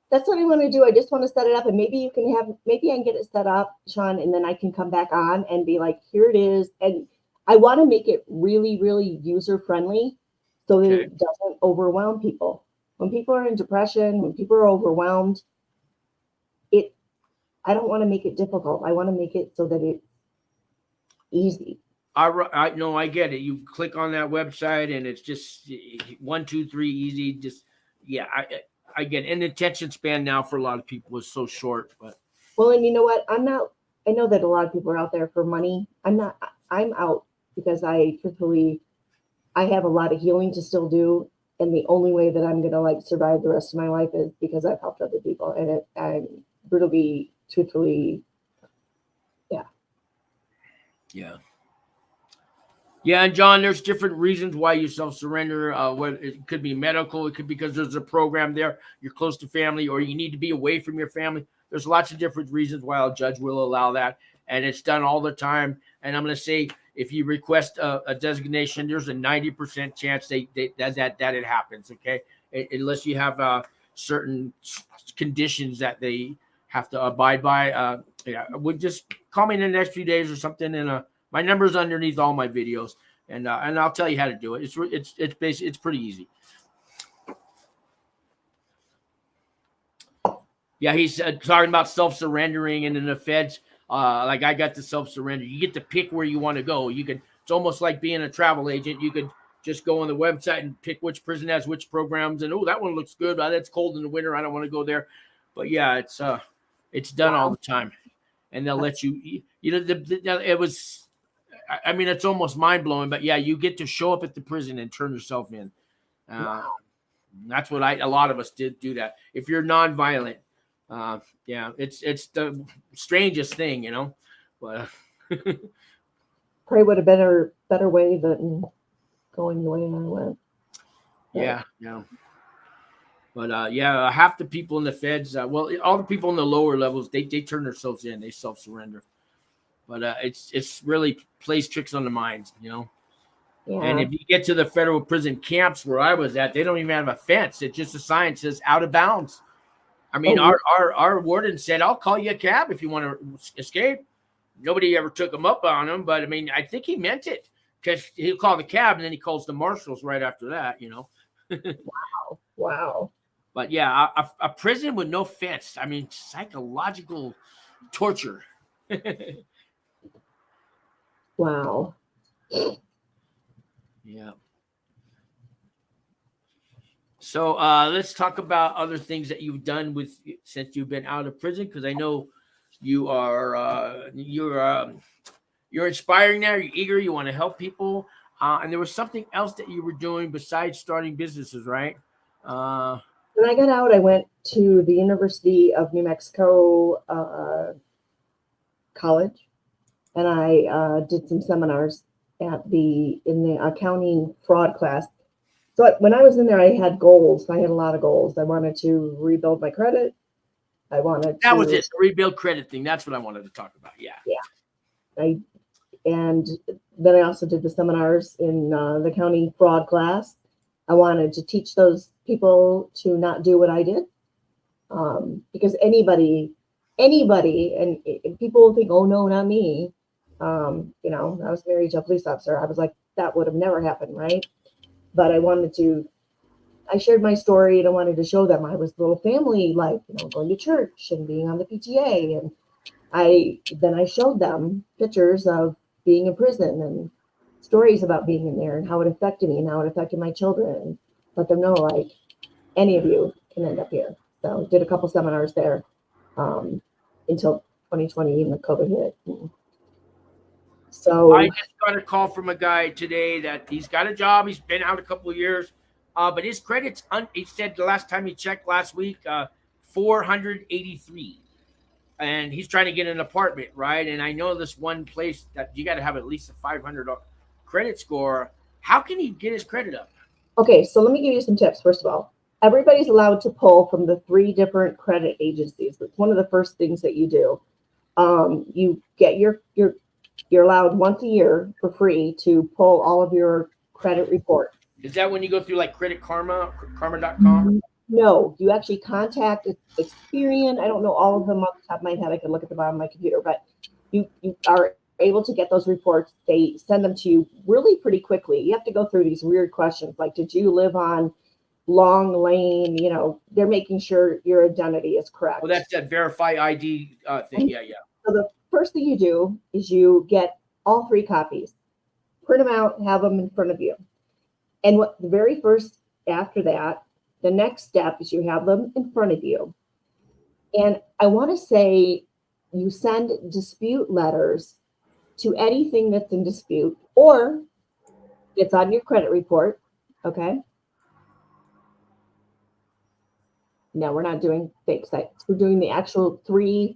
That's what I want to do. I just want to set it up, and maybe I can get it set up, Sean, and then I can come back on and be like, here it is. And I want to make it really, really user friendly so that it doesn't overwhelm people. When people are in depression, when people are overwhelmed, I don't want to make it difficult. I want to make it so that it's easy. I know, I get it. You click on that website and it's just 1, 2, 3 easy. Just I get it. And the attention span now for a lot of people is so short. But well, and you know what? I know that a lot of people are out there for money. I'm out because I have a lot of healing to still do. And the only way that I'm gonna survive the rest of my life is because I've helped other people. And I'm brutally, truthfully, yeah. Yeah. Yeah, and John, there's different reasons why you self-surrender. It could be medical, it could be because there's a program there, you're close to family, or you need to be away from your family. There's lots of different reasons why a judge will allow that, and it's done all the time. And I'm going to say, if you request a designation, there's a 90% chance that it happens. Okay, unless you have certain conditions that they have to abide by. Would just call me in the next few days or something, and my number's underneath all my videos, and I'll tell you how to do it. It's basically, it's pretty easy. Yeah, he's talking about self-surrendering, and in the feds, I got the self-surrender. You get to pick where you want to go. It's almost like being a travel agent. You could just go on the website and pick which prison has which programs, and that one looks good. That's cold in the winter. I don't want to go there. But yeah, it's done all the time, and they'll let you. It was. I mean, it's almost mind-blowing, but yeah, you get to show up at the prison and turn yourself in. That's what a lot of us did do that. If you're nonviolent, it's the strangest thing, but Probably would have been a better way than going the way I went. Yeah. But half the people in the feds, all the people in the lower levels, they turn themselves in, they self-surrender. But it's really plays tricks on the minds, Yeah. And if you get to the federal prison camps where I was at, they don't even have a fence. It's just a sign that says out of bounds. I mean, our warden said, I'll call you a cab if you want to escape. Nobody ever took him up on him, but I mean, I think he meant it, because he'll call the cab and then he calls the marshals right after that, Wow. But yeah, a prison with no fence. I mean, psychological torture. Wow. Yeah. So let's talk about other things that you've done since you've been out of prison, because I know you're inspiring now. You're eager. You want to help people, and there was something else that you were doing besides starting businesses, right? When I got out, I went to the University of New Mexico college, and I did some seminars in the accounting fraud class. So when I was in there, I had goals. I had a lot of goals. I wanted to rebuild my credit. That was it. The rebuild credit thing. That's what I wanted to talk about. Yeah. And then I also did the seminars in the accounting fraud class. I wanted to teach those people to not do what I did. Because anybody, and people think, oh no, not me. I was married to a police officer. I was like, that would have never happened, right? But I shared my story, and I wanted to show them I was a little family, like, going to church and being on the PTA. And I showed them pictures of being in prison and stories about being in there and how it affected me and how it affected my children, and let them know, like, any of you can end up here. So did a couple seminars there until 2020 and the COVID hit. So I just got a call from a guy today that he's got a job. He's been out a couple of years, but his credit's he said the last time he checked last week, 483, and he's trying to get an apartment, right? And I know this one place that you got to have at least a 500 credit score. How can he get his credit up? Okay, so let me give you some tips. First of all, everybody's allowed to pull from the 3 different credit agencies. That's one of the first things that you do. You get you're allowed once a year for free to pull all of your credit report. Is that when you go through like Credit Karma, karma.com? No, you actually contact Experian. I don't know all of them off the top of my head. I can look at the bottom of my computer, but you are able to get those reports. They send them to you really pretty quickly. You have to go through these weird questions like, did you live on Long Lane? They're making sure your identity is correct. Well, that's that verify ID thing. Yeah. So the first thing you do is you get all 3 copies, print them out, have them in front of you. And what the very first after that, the next step is you have them in front of you. And I want to say you send dispute letters to anything that's in dispute, or it's on your credit report. Okay. No, we're not doing fake sites. We're doing the actual 3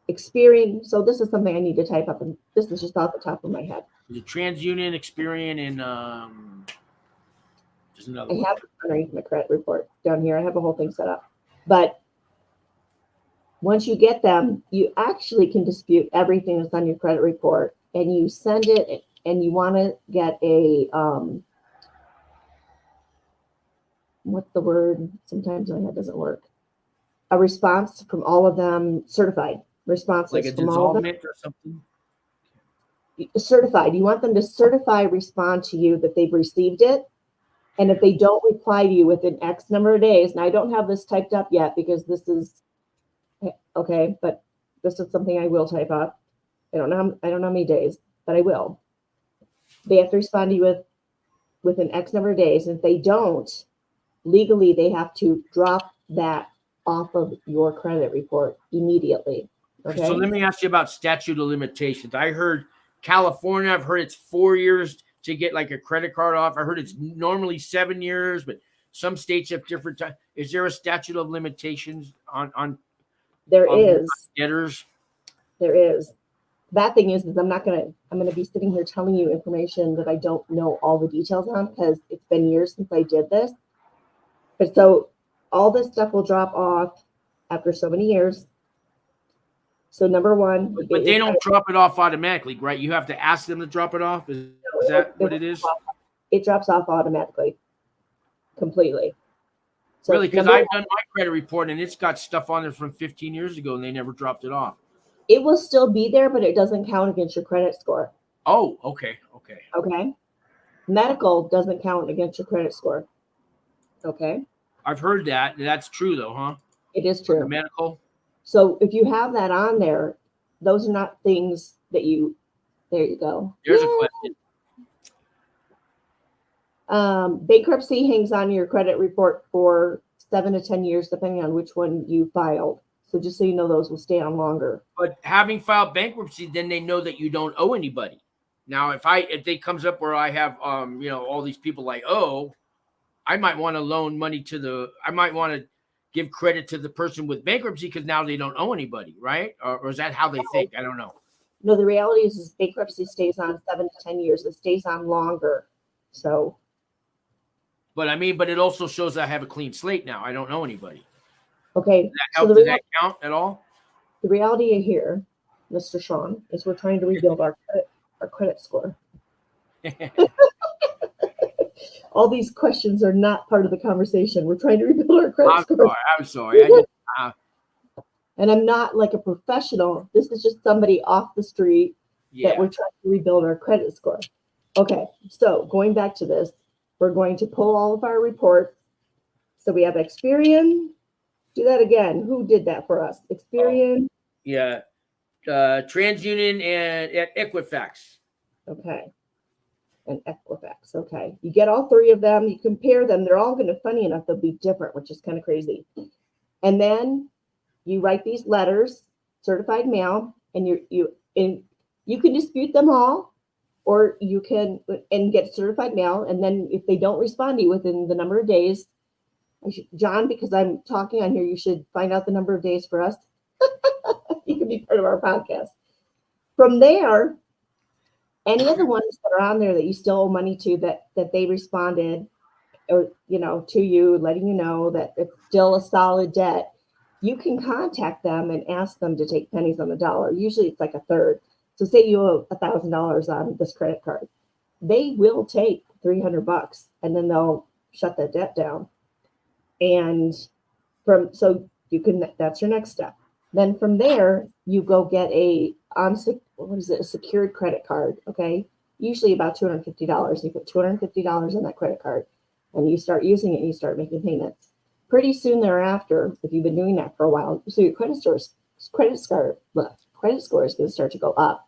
Experian. So this is something I need to type up, and this is just off the top of my head. The TransUnion, Experian, and there's another one. I have it underneath my credit report down here. I have a whole thing set up. But once you get them, you actually can dispute everything that's on your credit report, and you send it, and you want to get a what's the word? Sometimes my head doesn't work. A response from all of them, certified responses like a from all of them. or something. Certified. You want them to respond to you that they've received it. And if they don't reply to you within X number of days, and I don't have this typed up yet because this is okay, but this is something I will type up. I don't know how many days, but I will. They have to respond to you within X number of days. And if they don't, legally, they have to drop that off of your credit report immediately. Okay. So let me ask you about statute of limitations. I heard California, I've heard it's 4 years to get like a credit card off. I heard it's normally 7 years, but some states have different time. Is there a statute of limitations on there is debtors? There is. Bad thing is I'm going to be sitting here telling you information that I don't know all the details on because it's been years since I did this. But so all this stuff will drop off after so many years. So number one, but they don't drop it off automatically, right? You have to ask them to drop it off. Is that what it is? It drops off automatically, completely. So really, because I've done my credit report and it's got stuff on there from 15 years ago and they never dropped it off. It will still be there, but it doesn't count against your credit score. Oh, okay. Okay. Medical doesn't count against your credit score. Okay. I've heard that. That's true, though, huh? It is true. The medical. So if you have that on there, those are not things that there you go. There's a question. Bankruptcy hangs on your credit report for 7 to 10 years, depending on which one you filed. So just so you know, those will stay on longer. But having filed bankruptcy, then they know that you don't owe anybody. Now, if it comes up where I have, all these people like, I might want to loan money I might want to give credit to the person with bankruptcy because now they don't owe anybody, right? Or is that how they think? I don't know. No, the reality is bankruptcy stays on 7 to 10 years. It stays on longer. So. But it also shows I have a clean slate now. I don't know anybody. Okay. Does that count at all? The reality here, Mr. Sean, is we're trying to rebuild our credit score. All these questions are not part of the conversation. We're trying to rebuild our credit score. I'm sorry. And I'm not like a professional. This is just somebody off the street that we're trying to rebuild our credit score. Okay, so going back to this, we're going to pull all of our reports. So we have Experian. Do that again. Who did that for us? Experian. TransUnion and Equifax. Okay. And Equifax. Okay. You get all three of them. You compare them. They're all going to, funny enough, they'll be different, which is kind of crazy. And then you write these letters, certified mail, and you can dispute them all, or you can get certified mail. And then if they don't respond to you within the number of days, John, because I'm talking on here, you should find out the number of days for us. You can be part of our podcast. From there, any of the ones that are on there that you still owe money to that they responded, or to you, letting you know that it's still a solid debt, you can contact them and ask them to take pennies on the dollar. Usually it's like a third. So say you owe $1,000 on this credit card, they will take $300 and then they'll shut that debt down. And that's your next step. Then from there, you go get a secured credit card. Okay. Usually about $250. You put $250 on that credit card and you start using it and you start making payments. Pretty soon thereafter, if you've been doing that for a while, so your credit score is going to start to go up.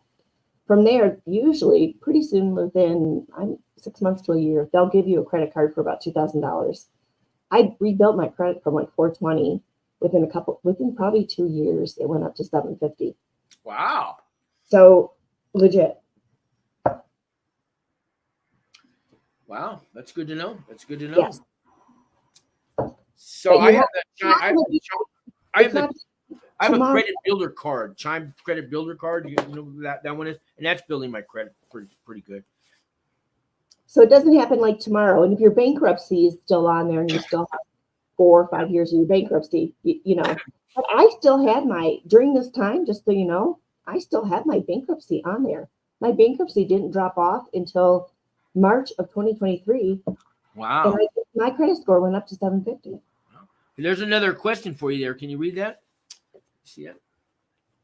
From there, usually pretty soon within 6 months to a year, they'll give you a credit card for about $2,000. I rebuilt my credit from like 420 within probably 2 years. It went up to 750. Wow. So legit. Wow. That's good to know. Yes. So I have a credit builder card, Chime credit builder card. You know that one is, and that's building my credit pretty good. So it doesn't happen like tomorrow. And if your bankruptcy is still on there and you still have 4 or 5 years of your bankruptcy, but I still had during this time, just so you know, I still had my bankruptcy on there. My bankruptcy didn't drop off until March of 2023. Wow. And my credit score went up to 750. There's another question for you there. Can you read that? See it?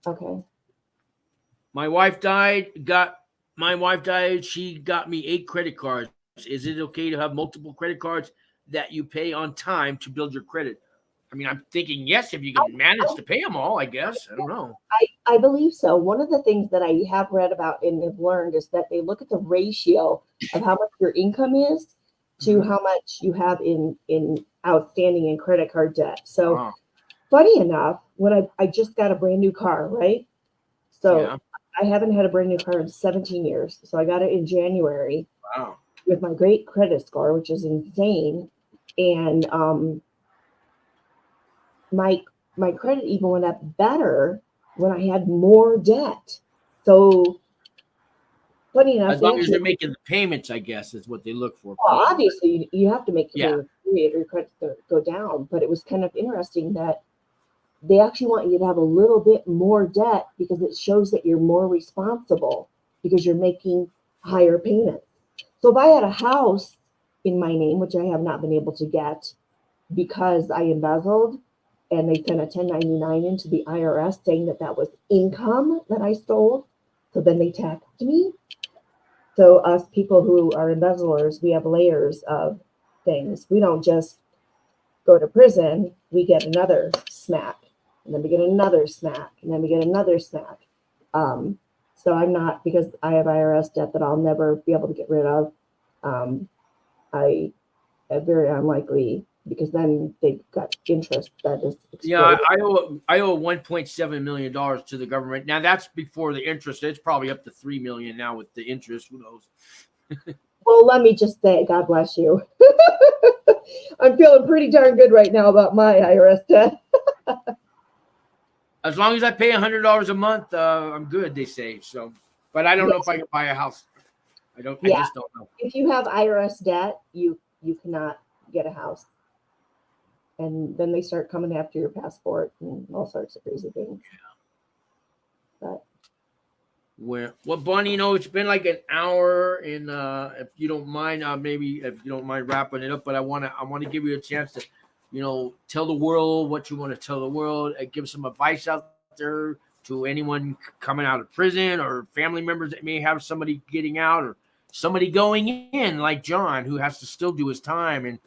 Okay. My wife died. She got me 8 credit cards. Is it okay to have multiple credit cards that you pay on time to build your credit? I mean, I'm thinking yes, if you can manage to pay them all, I guess. I don't know. I believe so. One of the things that I have read about and have learned is that they look at the ratio of how much your income is to how much you have in outstanding in credit card debt. So funny enough, when I just got a brand new car, right? So I haven't had a brand new car in 17 years. So I got it in January with my great credit score, which is insane. And my credit even went up better when I had more debt. So funny enough, as long as you're making the payments, I guess is what they look for. Well, obviously you have to make your credit go down, but it was kind of interesting that they actually want you to have a little bit more debt because it shows that you're more responsible because you're making higher payments. So if I had a house in my name, which I have not been able to get because I embezzled, and they sent a 1099 into the IRS saying that was income that I stole. So then they taxed me. So us people who are embezzlers, we have layers of things. We don't just go to prison. We get another smack, and then we get another smack, and then we get another smack. So I'm not, because I have IRS debt that I'll never be able to get rid of. I very unlikely, because then they got interest that is Yeah, exploding. I owe $1.7 million to the government. Now that's before the interest. It's probably up to $3 million now with the interest. Who knows? Well, let me just say, God bless you. I'm feeling pretty darn good right now about my IRS debt. As long as I pay $100 a month, I'm good. They say so, but I don't know if I can buy a house. I Yeah. just don't know. If you have IRS debt, you cannot get a house, and then they start coming after your passport and all sorts of crazy things. But Well, Bonnie, it's been like an hour, and if you don't mind, maybe if you don't mind wrapping it up, but I want to give you a chance to, tell the world what you want to tell the world, and give some advice out there to anyone coming out of prison or family members that may have somebody getting out or somebody going in, like John, who has to still do his time. And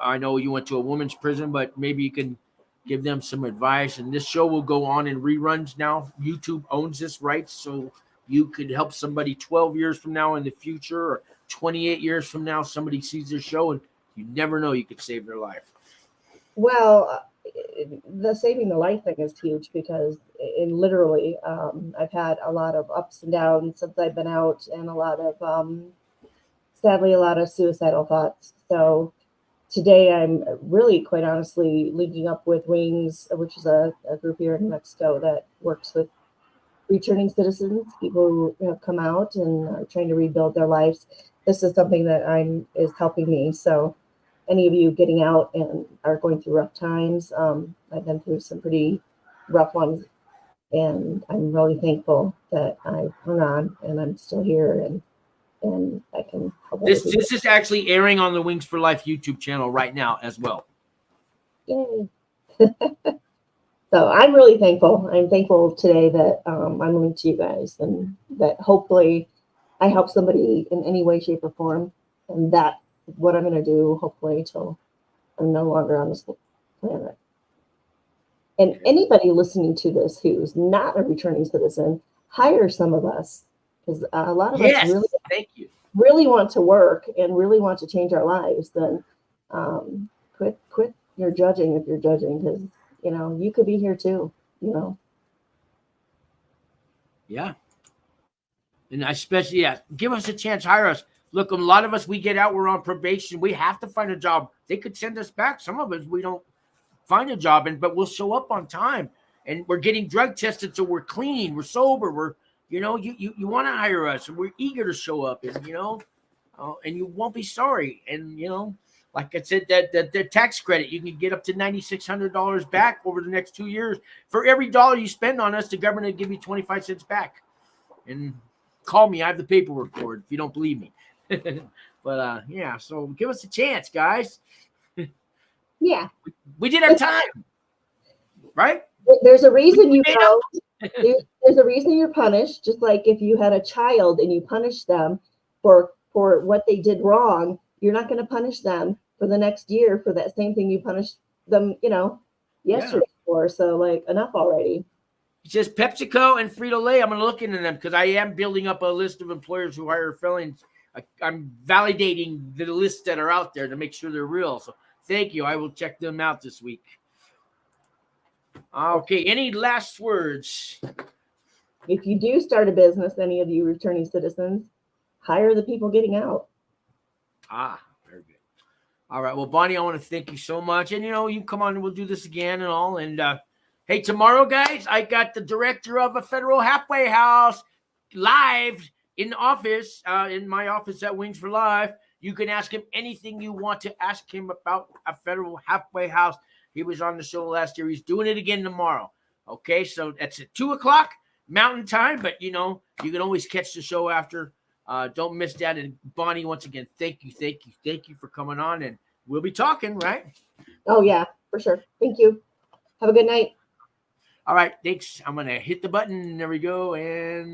I know you went to a women's prison, but maybe you can give them some advice. And this show will go on in reruns now. YouTube owns this rights, so you could help somebody 12 years from now in the future, or 28 years from now, somebody sees this show, and you never know, you could save their life. well, the saving the life thing is huge, because literally, I've had a lot of ups and downs since I've been out, and a lot of sadly a lot of suicidal thoughts. So today I'm really, quite honestly, linking up with Wings, which is a group here in Mexico that works with returning citizens, people who have come out and are trying to rebuild their lives. This is something that is helping me. So any of you getting out and are going through rough times, I've been through some pretty rough ones, and I'm really thankful that I hung on and I'm still here, and I can help. This is actually airing on the Wings for Life YouTube channel right now as well. Yay. So I'm really thankful. I'm thankful today that I'm linked to you guys, and that hopefully I help somebody in any way, shape, or form. And that's what I'm going to do, hopefully, till I'm no longer on this planet. And anybody listening to this who's not a returning citizen, hire some of us, because a lot of us really, thank you, really want to work and really want to change our lives. Then quit your judging if you're judging, because you could be here too. Yeah. And especially, give us a chance, hire us. Look, a lot of us, we get out, we're on probation, we have to find a job. They could send us back. Some of us, we don't find a job, but we'll show up on time, and we're getting drug tested, so we're clean, we're sober, you want to hire us, and we're eager to show up, and and you won't be sorry. And like I said, that the tax credit, you can get up to $9,600 back over the next 2 years. For every dollar you spend on us, the government will give you 25 cents back. And call me, I have the paperwork for it if you don't believe me. But so give us a chance, guys. Yeah, we did our time, right? There's a reason there's a reason you're punished. Just like if you had a child and you punish them for what they did wrong, you're not going to punish them for the next year for that same thing you punished them, yesterday for. So enough already. It's just PepsiCo and Frito-Lay. I'm going to look into them, because I am building up a list of employers who hire felons. I'm validating the lists that are out there to make sure they're real. So thank you. I will check them out this week. Okay. Any last words? If you do start a business, any of you returning citizens, hire the people getting out. Very good. All right. Well, Bonnie, I want to thank you so much. And, you come on and we'll do this again and all. And, hey, tomorrow, guys, I got the director of a federal halfway house live in the office, in my office at Wings for Life. You can ask him anything you want to ask him about a federal halfway house. He was on the show last year. He's doing it again tomorrow. Okay, so that's at 2:00 Mountain Time. But, you can always catch the show after. Don't miss that. And Bonnie, once again, thank you for coming on. And we'll be talking, right? Oh, yeah, for sure. Thank you. Have a good night. All right, thanks. I'm going to hit the button. There we go. And